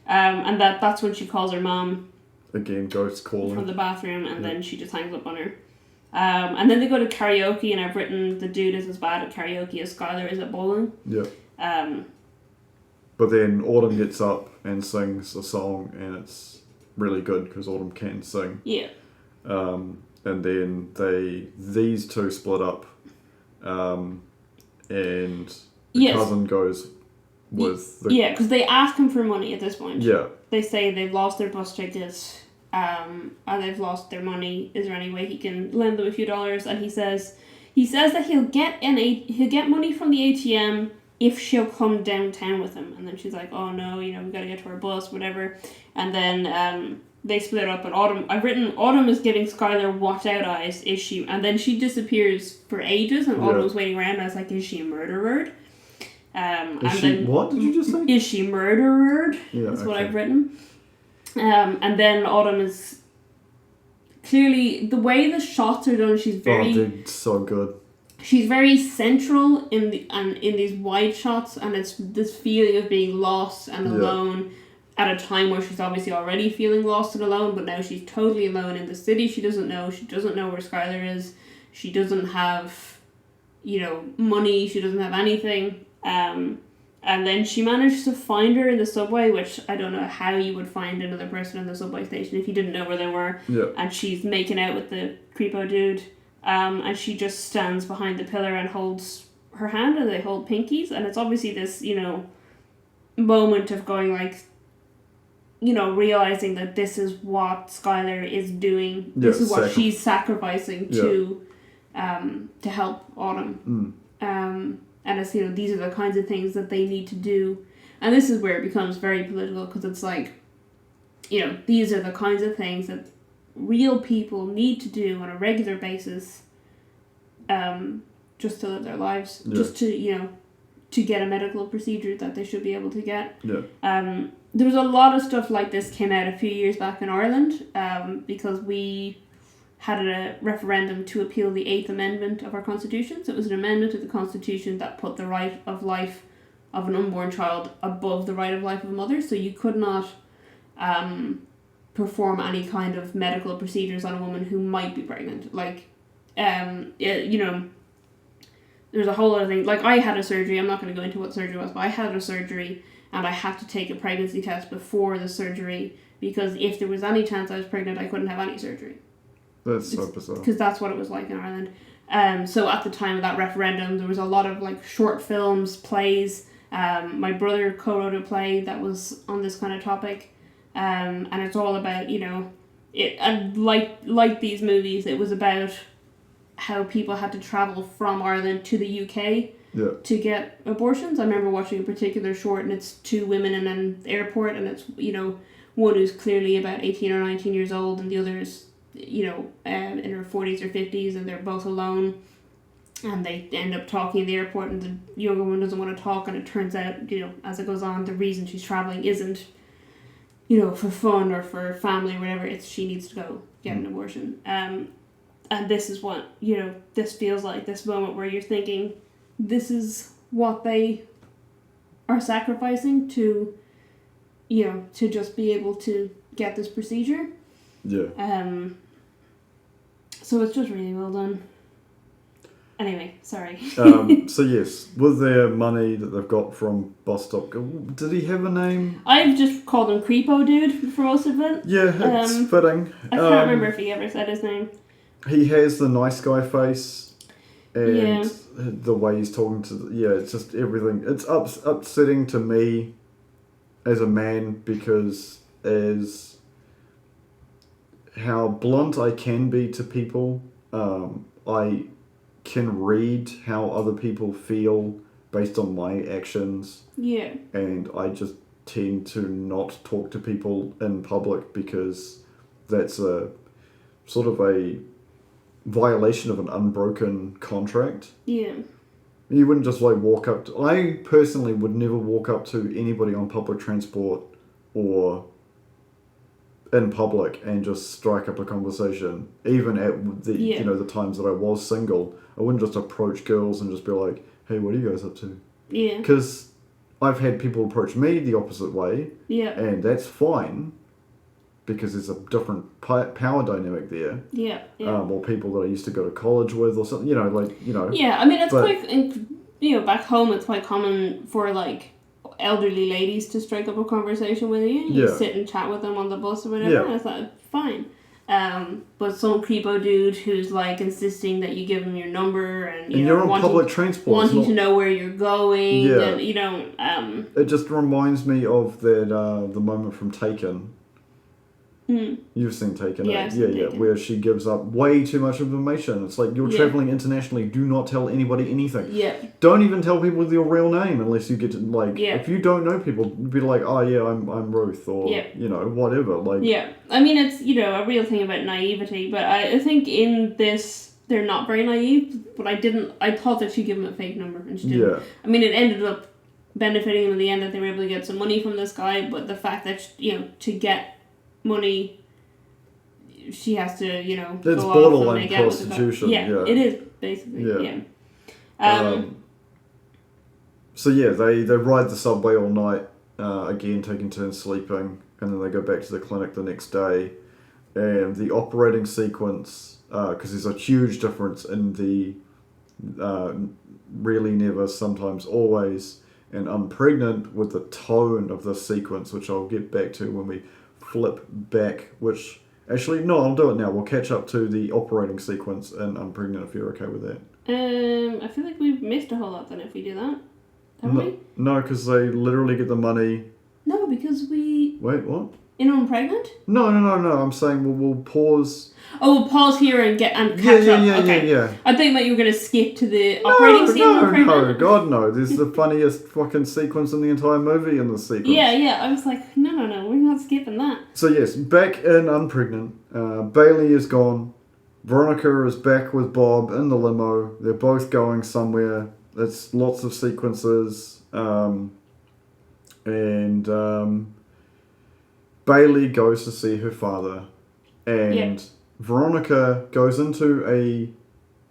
And that's when she calls her mom. Again, ghost calling. From the bathroom, and then she just hangs up on her. And then they go to karaoke, and I've written the dude is as bad at karaoke as Skylar is at bowling. Yeah. But then Autumn gets up and sings a song, and it's really good because Autumn can sing. Yeah. And then these two split up, and the cousin goes with the... Yeah, because they ask him for money at this point. Yeah. They say they've lost their bus tickets. And they've lost their money. Is there any way he can lend them a few dollars? And he says that he'll get money from the ATM if she'll come downtown with him. And then she's like, oh no, we gotta get to our bus, whatever. And then they split up. And Autumn is giving Skylar what out eyes. Is she? And then she disappears for ages. And Autumn's waiting around. And I was like, is she murdered? What did you just say? Is she murdered? Yeah, that's what I've written. And then Autumn is clearly, the way the shots are done, she's very... Oh, dude, so good. She's very central in these wide shots, and it's this feeling of being lost and alone at a time where she's obviously already feeling lost and alone, but now she's totally alone in the city. She doesn't know where Skylar is. She doesn't have, money. She doesn't have anything. And then she managed to find her in the subway, which I don't know how you would find another person in the subway station if you didn't know where they were. Yeah. And she's making out with the creepo dude. And she just stands behind the pillar and holds her hand, and they hold pinkies. And it's obviously this, moment of going like, realizing that this is what Skylar is doing. This is what she's sacrificing to help Autumn. And it's, these are the kinds of things that they need to do. And this is where it becomes very political, because it's like, these are the kinds of things that real people need to do on a regular basis just to live their lives. Yeah. Just to, to get a medical procedure that they should be able to get. Yeah. There was a lot of stuff like this came out a few years back in Ireland because we had a referendum to appeal the 8th Amendment of our Constitution. So it was an amendment to the Constitution that put the right of life of an unborn child above the right of life of a mother. So you could not perform any kind of medical procedures on a woman who might be pregnant. Like, there's a whole other thing. Like, I had a surgery. I'm not going to go into what surgery was, but I had a surgery and I had to take a pregnancy test before the surgery because if there was any chance I was pregnant, I couldn't have any surgery. That's so bizarre. Because that's what it was like in Ireland. So at the time of that referendum, there was a lot of like short films, plays. My brother co-wrote a play that was on this kind of topic. And it's all about, and like these movies, it was about how people had to travel from Ireland to the UK to get abortions. I remember watching a particular short, and it's two women in an airport, and it's, one who's clearly about 18 or 19 years old, and the other is in her 40s or 50s, and they're both alone, and they end up talking in the airport, and the younger one doesn't want to talk, and it turns out, as it goes on, the reason she's traveling isn't, for fun or for family or whatever, it's she needs to go get an abortion. And this is what, this feels like, this moment where you're thinking, this is what they are sacrificing to, to just be able to get this procedure. Yeah. So it's just really well done. Anyway, sorry. So yes, with their money that they've got from Bostock, did he have a name? I've just called him Creepo Dude for most of it. Yeah, it's fitting. I can't remember if he ever said his name. He has the nice guy face, and the way he's talking to... it's just everything. It's upsetting to me as a man because as... how blunt I can be to people, I can read how other people feel based on my actions. Yeah. And I just tend to not talk to people in public because that's a sort of a violation of an unbroken contract. Yeah. You wouldn't just like walk up to... I personally would never walk up to anybody on public transport or in public and just strike up a conversation. Even at the the times that I was single, I wouldn't just approach girls and just be like, hey, what are you guys up to? Yeah. Because I've had people approach me the opposite way. Yeah. And that's fine because there's a different power dynamic there. Yeah. Yeah. Or people that I used to go to college with or something, Yeah, I mean, it's quite, back home it's quite common for, like, elderly ladies to strike up a conversation with you. You sit and chat with them on the bus or whatever, and it's like, fine. But some creepo dude who's, like, insisting that you give him your number and you're on public transport. Wanting to know where you're going, and, It just reminds me of that, the moment from Taken. You've seen Taken, yeah, Taken. Where she gives up way too much information. It's like, you're travelling internationally, do not tell anybody anything. Yeah. Don't even tell people your real name unless you get to, like, if you don't know people, be like, oh yeah, I'm Ruth, or, whatever. Like, yeah, I mean, it's, a real thing about naivety, but I think in this, they're not very naive, but I thought that she'd give him a fake number, and she didn't. Yeah. I mean, it ended up benefiting him in the end that they were able to get some money from this guy, but the fact that, to get money, she has to, it's go borderline off and prostitution. Yeah, it is basically. Yeah. So they ride the subway all night, again taking turns sleeping, and then they go back to the clinic the next day. And the operating sequence, because there's a huge difference in the really, never, sometimes, always, and Unpregnant with the tone of this sequence, which I'll get back to when we flip back, which... Actually, no, I'll do it now. We'll catch up to the operating sequence in Unpregnant if you're okay with that. I feel like we've missed a whole lot then if we do that. Haven't we? No, because they literally get the money... No, because we... Wait, what? In Unpregnant? No. I'm saying we'll pause... Oh, we'll pause here and catch up. Okay. Yeah. I think that you were going to skip to the operating scene. No, God no. This is the funniest fucking sequence in the entire movie in this sequence. Yeah. I was like, no, we're not skipping that. So yes, back in Unpregnant, Bailey is gone. Veronica is back with Bob in the limo. They're both going somewhere. It's lots of sequences. Bailey goes to see her father. And... Veronica goes into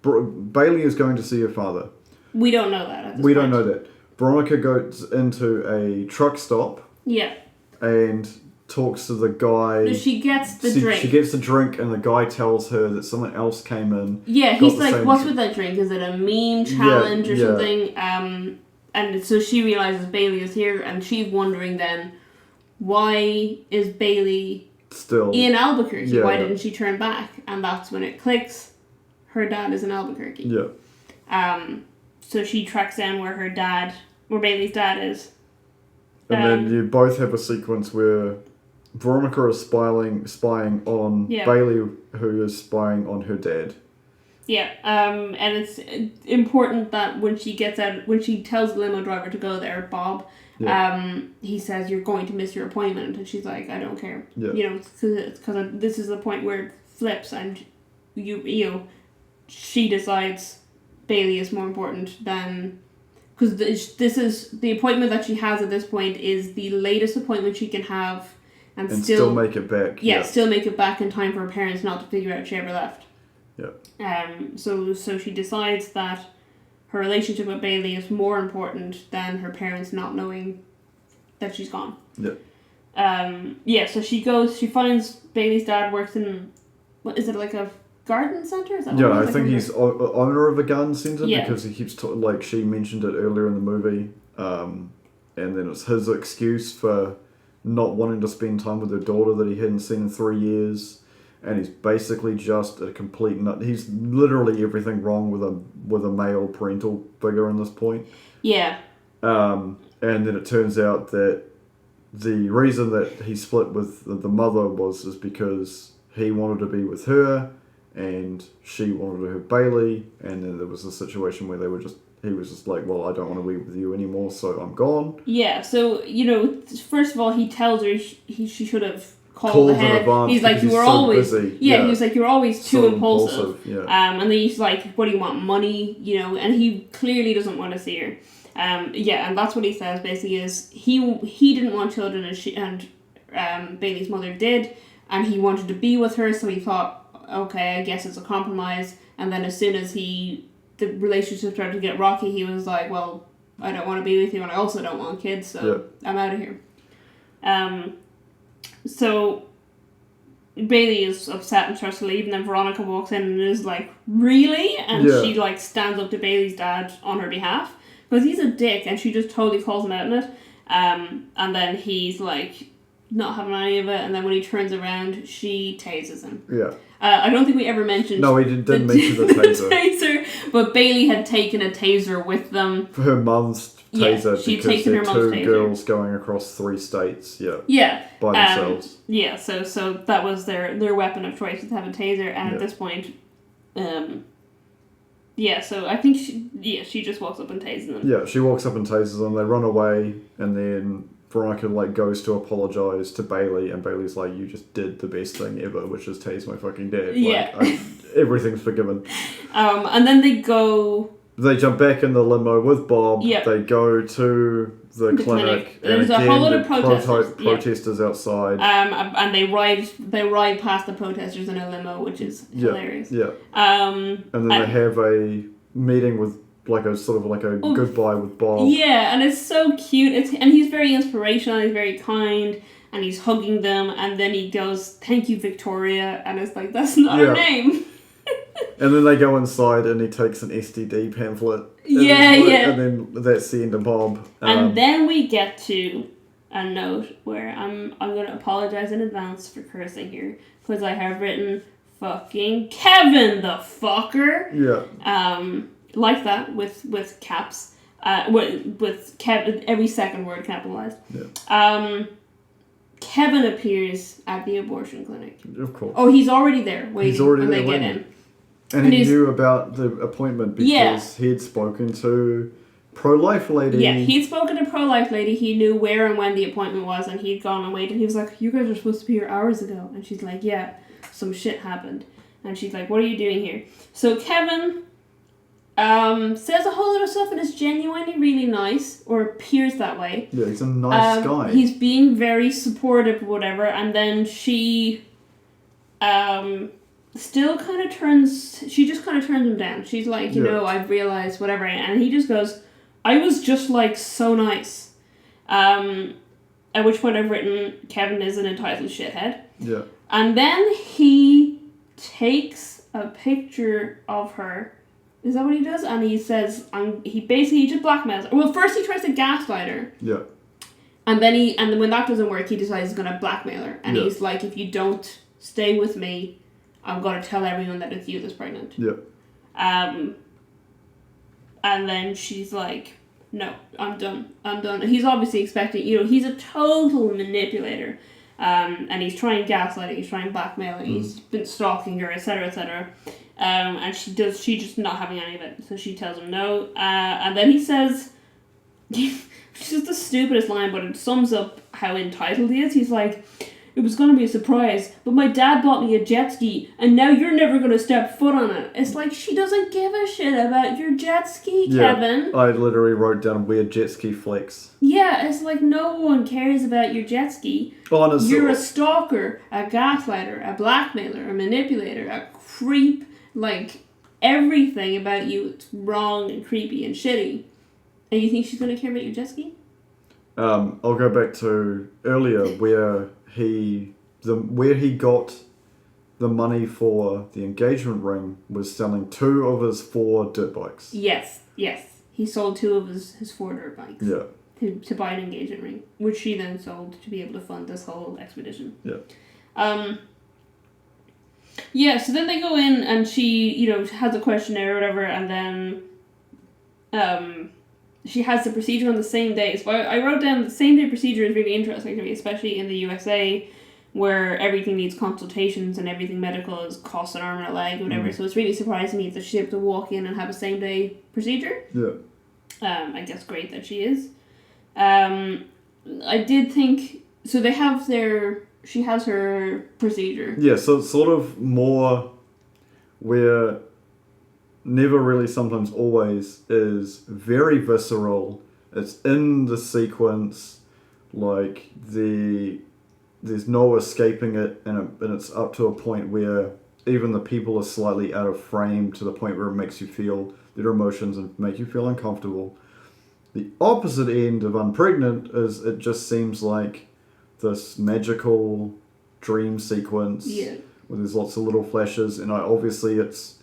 Bailey is going to see her father. We don't know that at this We point. don't know that. Veronica goes into a truck stop. Yeah. And talks to the guy. She gets the drink. She gets the drink and the guy tells her that someone else came in. Yeah, he's like, what's with that drink? Is it a meme challenge or something? And so she realizes Bailey is here and she's wondering then, why is Bailey... still in Albuquerque? Why didn't she turn back? And that's when it clicks. Her dad is in Albuquerque. Yeah. So she tracks down where Bailey's dad is. And then you both have a sequence where Veronica is spying on Bailey, who is spying on her dad. Yeah. And it's important that when she tells the limo driver to go there, Bob. Yeah. He says, you're going to miss your appointment, and she's like, I don't care. Yeah. Because this is the point where it flips, and she decides Bailey is more important than... Because this is... The appointment that she has at this point is the latest appointment she can have, and still make it back. Yeah, still make it back in time for her parents not to figure out she ever left. Yeah. So she decides that her relationship with Bailey is more important than her parents not knowing that she's gone. Yeah. So she finds Bailey's dad works in, what is it, like a garden centre? Is that I think he's owner of a garden centre because he keeps, like she mentioned it earlier in the movie, and then it's his excuse for not wanting to spend time with her daughter that he hadn't seen in 3 years. And he's basically just a complete nut. He's literally everything wrong with a male parental figure in this point. Yeah. And then it turns out that the reason that he split with the mother is because he wanted to be with her, and she wanted to have Bailey, and then there was a situation where he was just like, well, I don't want to be with you anymore, so I'm gone. Yeah, so, first of all, he tells her she should have called ahead. He's like, you were always... busy. Yeah, he was like, you're always too impulsive. Yeah. And then he's like, what do you want, money? And he clearly doesn't want to see her. And that's what he says, basically, is he didn't want children, and Bailey's mother did, and he wanted to be with her, so he thought, okay, I guess it's a compromise. And then as soon as the relationship started to get rocky, he was like, well, I don't want to be with you, and I also don't want kids, so I'm out of here. So Bailey is upset and starts to leave, and then Veronica walks in and is like, really? And she like stands up to Bailey's dad on her behalf, because he's a dick, and she just totally calls him out on it. And then he's like not having any of it, and then when he turns around, she tases him. Yeah. I don't think we ever mentioned... No, we didn't mention the taser. But Bailey had taken a taser with them. For her mum's taser, she'd because taken they're her mum's two taser. girls going across 3 states, by themselves. So that was their weapon of choice, to have a taser, and at this point, so I think she just walks up and tases them. Yeah, she walks up and tases them, they run away, and then Veronica goes to apologise to Bailey, and Bailey's like, you just did the best thing ever, which is tase my fucking dad. Everything's forgiven. And then they jump back in the limo with Bob. They go to the clinic. There's a whole lot of protesters outside. And they ride past the protesters in a limo, which is hilarious. And then they have a meeting with goodbye with Bob. Yeah, and it's so cute. And he's very inspirational, he's very kind, and he's hugging them, and then he goes, thank you, Victoria, and it's like, that's not her name. And then they go inside, and he takes an STD pamphlet. And then that's the end of Bob. And then we get to a note where I'm going to apologise in advance for cursing here, because I have written, fucking Kevin, the fucker. Yeah. Like that, with caps, with every second word capitalized. Yeah. Kevin appears at the abortion clinic. Of course. Oh, he's already there waiting when they get in. And he knew about the appointment because he had spoken to pro-life lady. Yeah, he'd spoken to pro-life lady. He knew where and when the appointment was, and he'd gone and waited. And he was like, you guys were supposed to be here hours ago. And she's like, yeah, some shit happened. And she's like, what are you doing here? So Kevin... says a whole lot of stuff and is genuinely really nice, or appears that way. Yeah, he's a nice guy. He's being very supportive or whatever, and then she still kind of turns him down. She's like, I've realized whatever, and he just goes, I was just like so nice. At which point I've written, Kevin is an entitled shithead. Yeah. And then he takes a picture of her. Is that what he does? And he says, he just blackmails her. Well, first he tries to gaslight her. Yeah. And then when that doesn't work, he decides he's going to blackmail her. And he's like, if you don't stay with me, I'm going to tell everyone that it's you that's pregnant. Yeah. And then she's like, no, I'm done. And he's obviously expecting, he's a total manipulator. And he's trying gaslighting, he's trying blackmailing, he's been stalking her, etc., etc. And she's just not having any of it. So she tells him no. And then he says, which is the stupidest line, but it sums up how entitled he is. He's like, it was going to be a surprise, but my dad bought me a jet ski, and now you're never going to step foot on it. It's like, she doesn't give a shit about your jet ski, Kevin. I literally wrote down weird jet ski flex. Yeah, it's like, no one cares about your jet ski. Honestly. You're a stalker, a gaslighter, a blackmailer, a manipulator, a creep. Like, everything about you is wrong and creepy and shitty. And you think she's going to care about your jet ski? I'll go back to earlier where he got the money for the engagement ring was selling 2 of his 4 dirt bikes. Yes. He sold 2 of his 4 dirt bikes. Yeah. To buy an engagement ring, which she then sold to be able to fund this whole expedition. Yeah. Yeah, so then they go in and she, has a questionnaire or whatever, and then she has the procedure on the same day. So I wrote down the same day procedure is really interesting to me, especially in the USA, where everything needs consultations and everything medical is costs an arm and a leg or whatever. So it's really surprising me that she's able to walk in and have a same day procedure. Yeah. I guess great that she is. I did think so. They have she has her procedure. Yeah, so it's sort of more where never really, sometimes always is very visceral. It's in the sequence, like there's no escaping it, and it's up to a point where even the people are slightly out of frame to the point where it makes you feel their emotions and make you feel uncomfortable. The opposite end of Unpregnant is it just seems like this magical dream sequence where there's lots of little flashes, and it's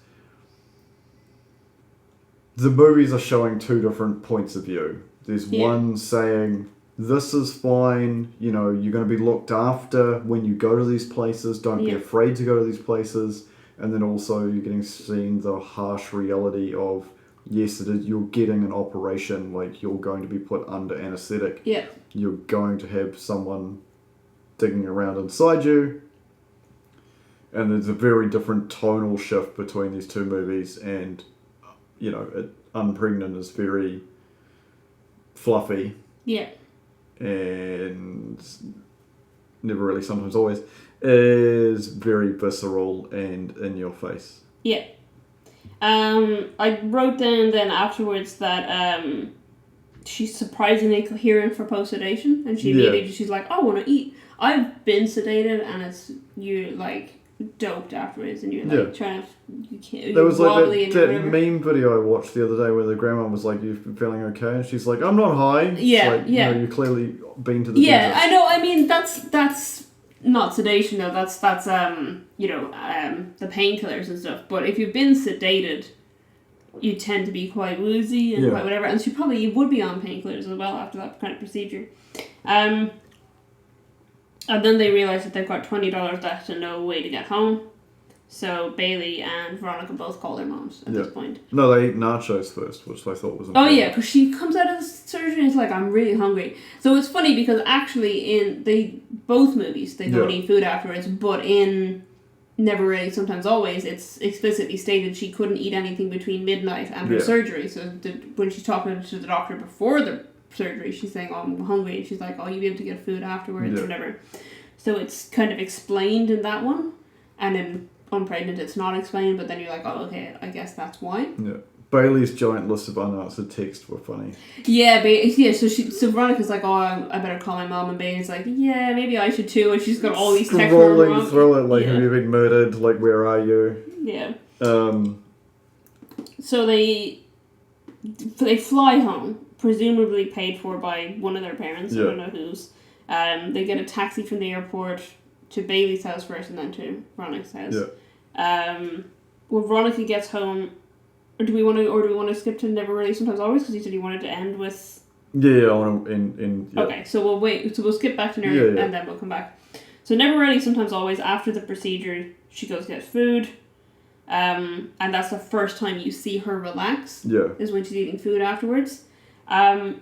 the movies are showing two different points of view. There's one saying, this is fine, you're going to be looked after when you go to these places, don't be afraid to go to these places. And then also you're seeing the harsh reality of, yes, it is, you're getting an operation, like you're going to be put under anesthetic. Yeah. You're going to have someone digging around inside you. And there's a very different tonal shift between these two movies, and Unpregnant is very fluffy. Yeah. And never really, sometimes always, is very visceral and in your face. Yeah. I wrote down then afterwards that she's surprisingly coherent for post-sedation, and she's like, I want to eat. I've been sedated, and you're like doped afterwards, and you're like trying to, you can't. There was like that meme video I watched the other day where the grandma was like, "You've been feeling okay?" and she's like, "I'm not high." Yeah, it's like, you've clearly been to the dentist. I know. I mean, that's not sedation though. That's the painkillers and stuff. But if you've been sedated, you tend to be quite woozy and quite whatever. And she probably would be on painkillers as well after that kind of procedure. And then they realise that they've got $20 left and no way to get home. So Bailey and Veronica both call their moms at this point. No, they eat nachos first, which I thought was important. Oh yeah, because she comes out of the surgery and is like, I'm really hungry. So it's funny because actually in both movies they don't eat food afterwards, but in Never Really, Sometimes Always, it's explicitly stated she couldn't eat anything between midnight and her surgery. So when she's talking to the doctor before the surgery, she's saying, oh, I'm hungry, and she's like, oh, you'll be able to get food afterwards or whatever. So it's kind of explained in that one, and in Unpregnant it's not explained, but then you're like, oh, okay, I guess that's why. Yeah. Bailey's giant list of unanswered texts were funny. So Veronica's like, oh, I better call my mom, and Bailey's like, yeah, maybe I should too, and she's got all these texts from her mom. Through it, like, have you been murdered, like, where are you? Yeah. So they fly home, presumably paid for by one of their parents, I don't know whose. They get a taxi from the airport to Bailey's house first and then to Veronica's house. When Veronica gets home, or do we want to skip to Never Really, Sometimes Always, because you said you wanted to end with... I want to end. Okay, so we'll wait. So we'll skip back to Never and then we'll come back. So Never Really, Sometimes Always, after the procedure, she goes get food. And that's the first time you see her relax. Is when she's eating food afterwards. And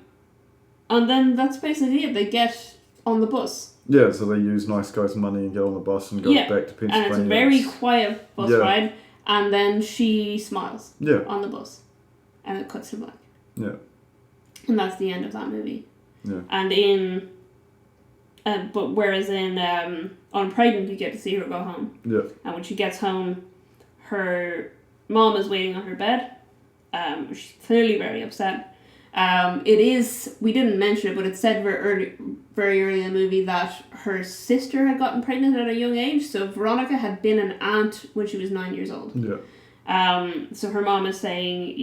then that's basically it. They get on the bus. Yeah, so they use nice guy's money and get on the bus and go back to Pennsylvania. And it's a very quiet bus ride. And then she smiles on the bus. And it cuts to black. Yeah. And that's the end of that movie. Yeah. And whereas in Unpregnant, you get to see her go home. Yeah. And when she gets home, her mom is waiting on her bed. She's clearly very upset. We didn't mention it, but it's said very early in the movie that her sister had gotten pregnant at a young age. So Veronica had been an aunt when she was 9 years old. Yeah. So her mom is saying,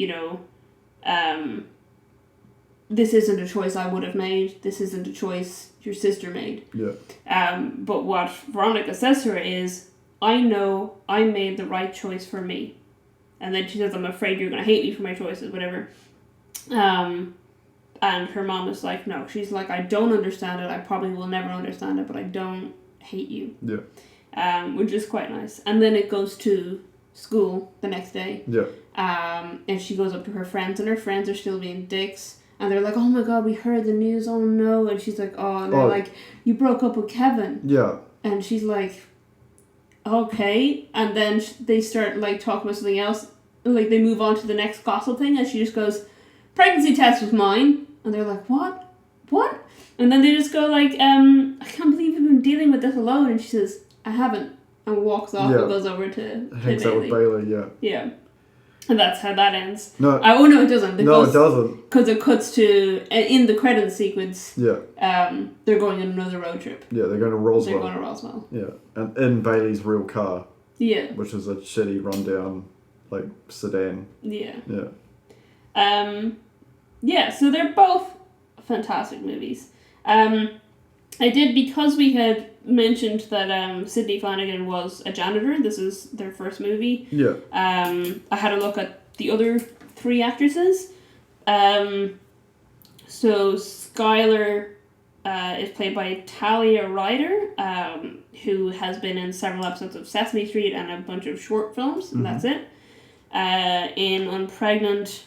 this isn't a choice I would have made. This isn't a choice your sister made. Yeah. But what Veronica says to her is, I know I made the right choice for me. And then she says, I'm afraid you're going to hate me for my choices, whatever. And her mom is like, no. She's like, I don't understand it. I probably will never understand it, but I don't hate you. Yeah. Which is quite nice. And then it goes to school the next day. Yeah. And she goes up to her friends, and her friends are still being dicks. And they're like, oh my god, we heard the news, oh no. And she's like, oh, and they're like, you broke up with Kevin. Yeah. And she's like, okay. And then they start, like, talking about something else. Like, they move on to the next gossip thing, and she just goes, pregnancy test was mine. And they're like, what? What? And then they just go, like, I can't believe you've been dealing with this alone. And she says, I haven't. And walks off and goes over to hangs out with Bailey, yeah. Yeah. And that's how that ends. No. Oh, no, it doesn't. It doesn't. Because it cuts to, in the credits sequence, yeah. They're going on another road trip. Yeah, they're going to Roswell. They're going to Roswell. Yeah. And in Bailey's real car. Yeah. Which is a shitty, rundown, like, sedan. Yeah. Yeah. Yeah, so they're both fantastic movies. I did, because we had mentioned that Sidney Flanagan was a janitor, this is their first movie. Yeah. I had a look at the other 3 actresses. So Skylar is played by Talia Ryder, who has been in several episodes of Sesame Street and a bunch of short films, and that's it. In Unpregnant,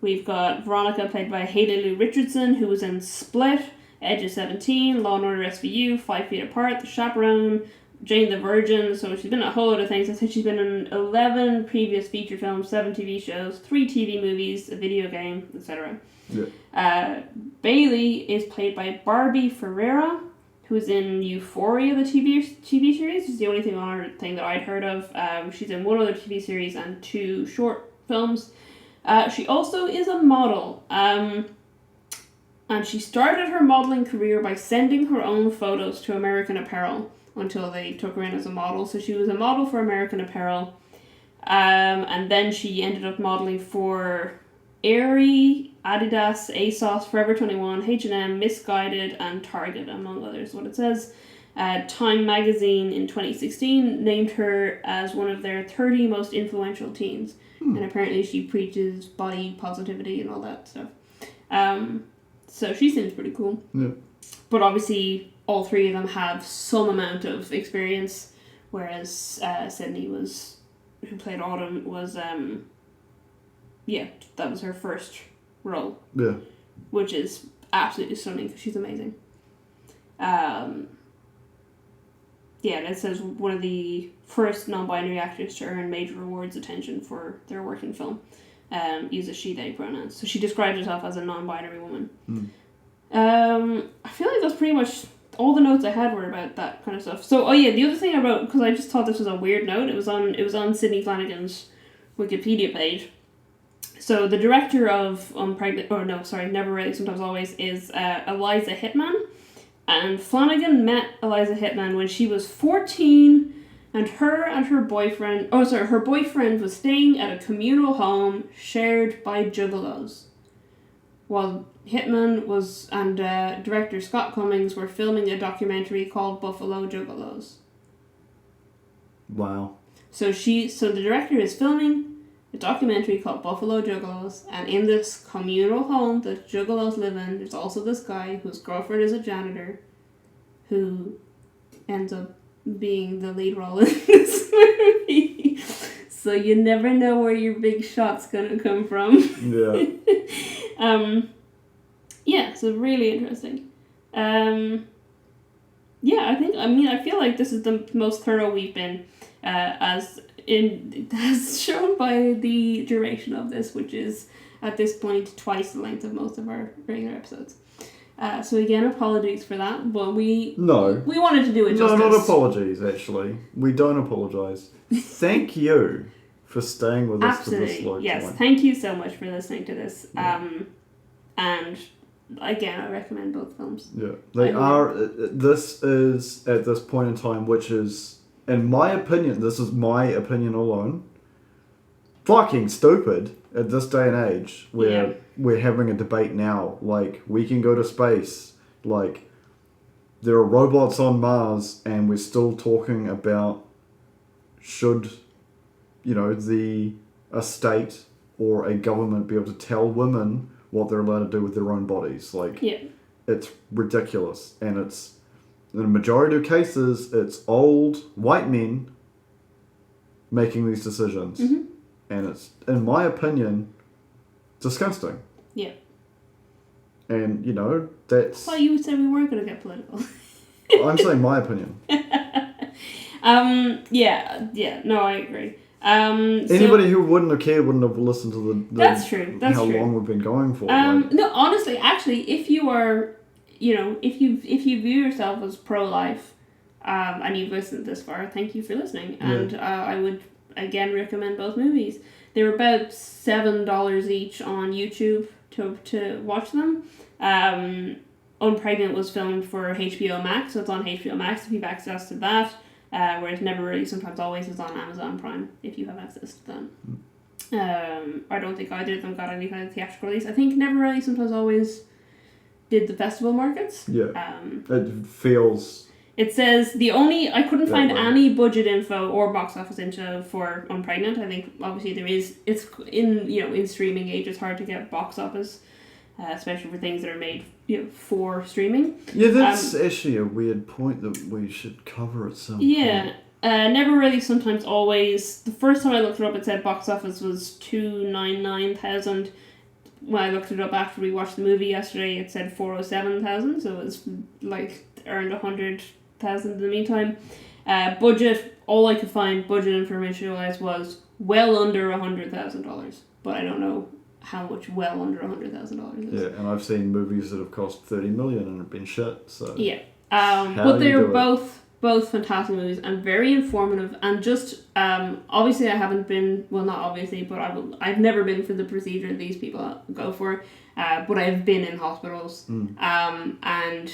we've got Veronica, played by Haley Lou Richardson, who was in Split, Edge of 17, Law & Order SVU, 5 Feet Apart, The Chaperone, Jane the Virgin. So she's been in a whole lot of things. I think she's been in 11 previous feature films, 7 TV shows, 3 TV movies, a video game, etc. Yeah. Bailey is played by Barbie Ferreira, who is in Euphoria, the TV series. It's the only thing on her thing that I'd heard of. She's in 1 other TV series and 2 short films. She also is a model. And she started her modelling career by sending her own photos to American Apparel until they took her in as a model. So she was a model for American Apparel. And then she ended up modelling for Aerie, Adidas, ASOS, Forever 21, H&M, Misguided, and Target, among others, what it says. Time magazine in 2016 named her as one of their 30 most influential teens. And apparently she preaches body positivity and all that stuff. So she seems pretty cool. Yeah. But obviously, all 3 of them have some amount of experience, whereas Sydney who played Autumn, was, that was her first role. Yeah. Which is absolutely stunning, because she's amazing. And it says one of the first non-binary actors to earn major awards attention for their work in film. Uses she, they pronouns. So she describes herself as a non-binary woman. I feel like that's pretty much all the notes I had were about that kind of stuff. So, the other thing I wrote, because I just thought this was a weird note, it was on Sidney Flanagan's Wikipedia page. So the director of Never Really, Sometimes Always is Eliza Hittman. And Flanagan met Eliza Hittman when she was 14, and her boyfriend was staying at a communal home shared by juggalos, while Hittman and director Scott Cummings were filming a documentary called Buffalo Juggalos. Wow. So the director is filming a documentary called Buffalo Juggalos, and in this communal home that juggalos live in, there's also this guy whose girlfriend is a janitor, who ends up being the lead role in this movie. So you never know where your big shot's gonna come from. Yeah. So really interesting. I feel like this is the most thorough we've been, as shown by the duration of this, which is at this point twice the length of most of our regular episodes. So again, apologies for that, but we wanted to do it justice. No, not apologies, actually. We don't apologise. Thank you for staying with us to this long yes, time. thank you so much for listening to this. And again, I recommend both films. Yeah, they are. This is, at this point in time, which is, in my opinion, this is my opinion alone, fucking stupid at this day and age where we're having a debate now. Like, we can go to space. Like, there are robots on Mars, and we're still talking about should, a state or a government be able to tell women what they're allowed to do with their own bodies. Like, it's ridiculous. And it's, in a majority of cases, it's old white men making these decisions. Mm-hmm. And it's, in my opinion, disgusting. Yeah. And, that's... I thought you said we weren't going to get political. I'm saying my opinion. No, I agree. Anybody who wouldn't have cared wouldn't have listened to the that's true. That's how true. long we've been going for. No, honestly, actually, if you are, if you view yourself as pro-life, and you've listened this far, thank you for listening. And I would again recommend both movies. They're about $7 each on YouTube to watch them. Unpregnant was filmed for HBO Max, so it's on HBO Max if you've access to that. Whereas Never Really, Sometimes Always is on Amazon Prime if you have access to them. I don't think either of them got any kind of theatrical release. I think Never Really, Sometimes Always did the festival markets. Yeah. It feels... It says I couldn't find any budget info or box office info for Unpregnant. I think obviously there is, it's in streaming age, it's hard to get box office, especially for things that are made for streaming. Yeah, that's actually a weird point that we should cover at some point. Yeah. Never Really, Sometimes Always. The first time I looked it up, it said box office was 299,000. When I looked it up after we watched the movie yesterday, it said 407,000. So it was like earned 100,000 in the meantime. Budget, all I could find budget information wise was well under $100,000. But I don't know how much well under $100,000 is. Yeah, and I've seen movies that have cost $30 million and have been shit. So yeah, but they're both fantastic movies and very informative, and just obviously I haven't been, well, not obviously, but I've never been for the procedure these people go for, but I've been in hospitals, and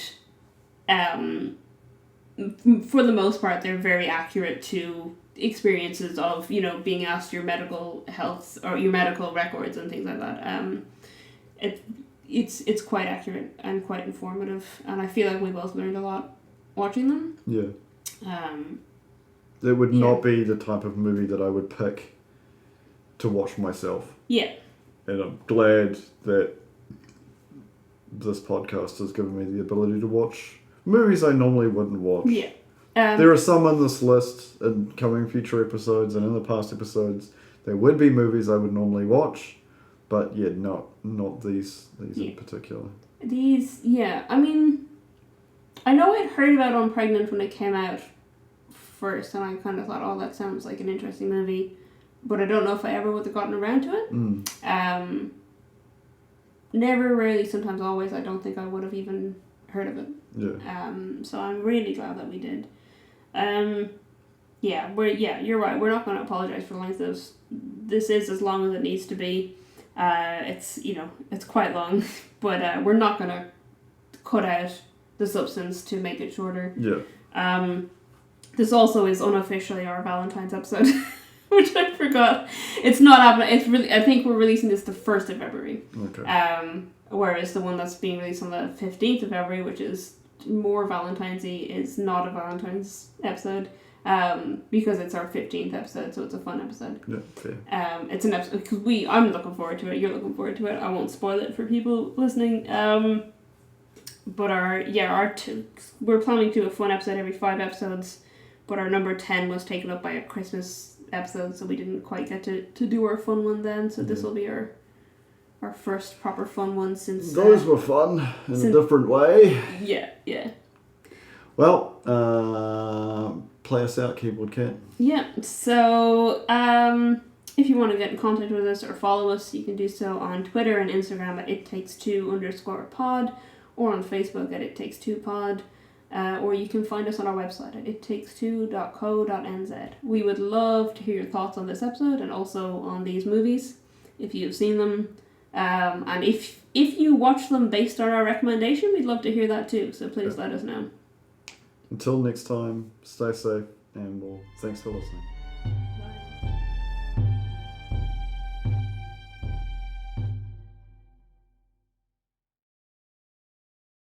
for the most part they're very accurate to experiences of being asked your medical health or your medical records and things like that. It's quite accurate and quite informative, and I feel like we both learned a lot watching them. Yeah. It would not be the type of movie that I would pick to watch myself. Yeah. And I'm glad that this podcast has given me the ability to watch movies I normally wouldn't watch. Yeah. There are some on this list in coming future episodes and in the past episodes. There would be movies I would normally watch, but not these in particular. I mean, I know I'd heard about Unpregnant when it came out first, and I kind of thought, oh, that sounds like an interesting movie, but I don't know if I ever would have gotten around to it. Never Really, Sometimes Always, I don't think I would have even heard of it. Yeah. So I'm really glad that we did. You're right. We're not going to apologize for the length of this. This is as long as it needs to be. It's quite long, but we're not going to cut out the substance to make it shorter. Yeah. This also is unofficially our Valentine's episode, which I forgot. It's not happening. It's really. I think we're releasing this the 1st of February. Okay. Whereas the one that's being released on the 15th of February, which is more Valentine's-y, is not a Valentine's episode. Because it's our 15th episode, so it's a fun episode. Yeah, fair. It's an episode because I'm looking forward to it. You're looking forward to it. I won't spoil it for people listening. But we're planning to do a fun episode every 5 episodes. But our number 10 was taken up by a Christmas episode, so we didn't quite get to do our fun one then. So this will be our first proper fun one since. Those were fun in a different way. Yeah. Well, play us out, Keyboard Cat. Yeah, so if you want to get in contact with us or follow us, you can do so on Twitter and Instagram at ittakes2_pod, or on Facebook at ittakes2pod, or you can find us on our website at ittakes2.co.nz. We would love to hear your thoughts on this episode and also on these movies, if you've seen them. And if you watch them based on our recommendation, we'd love to hear that too, so please let us know. Until next time, stay safe, and thanks for listening.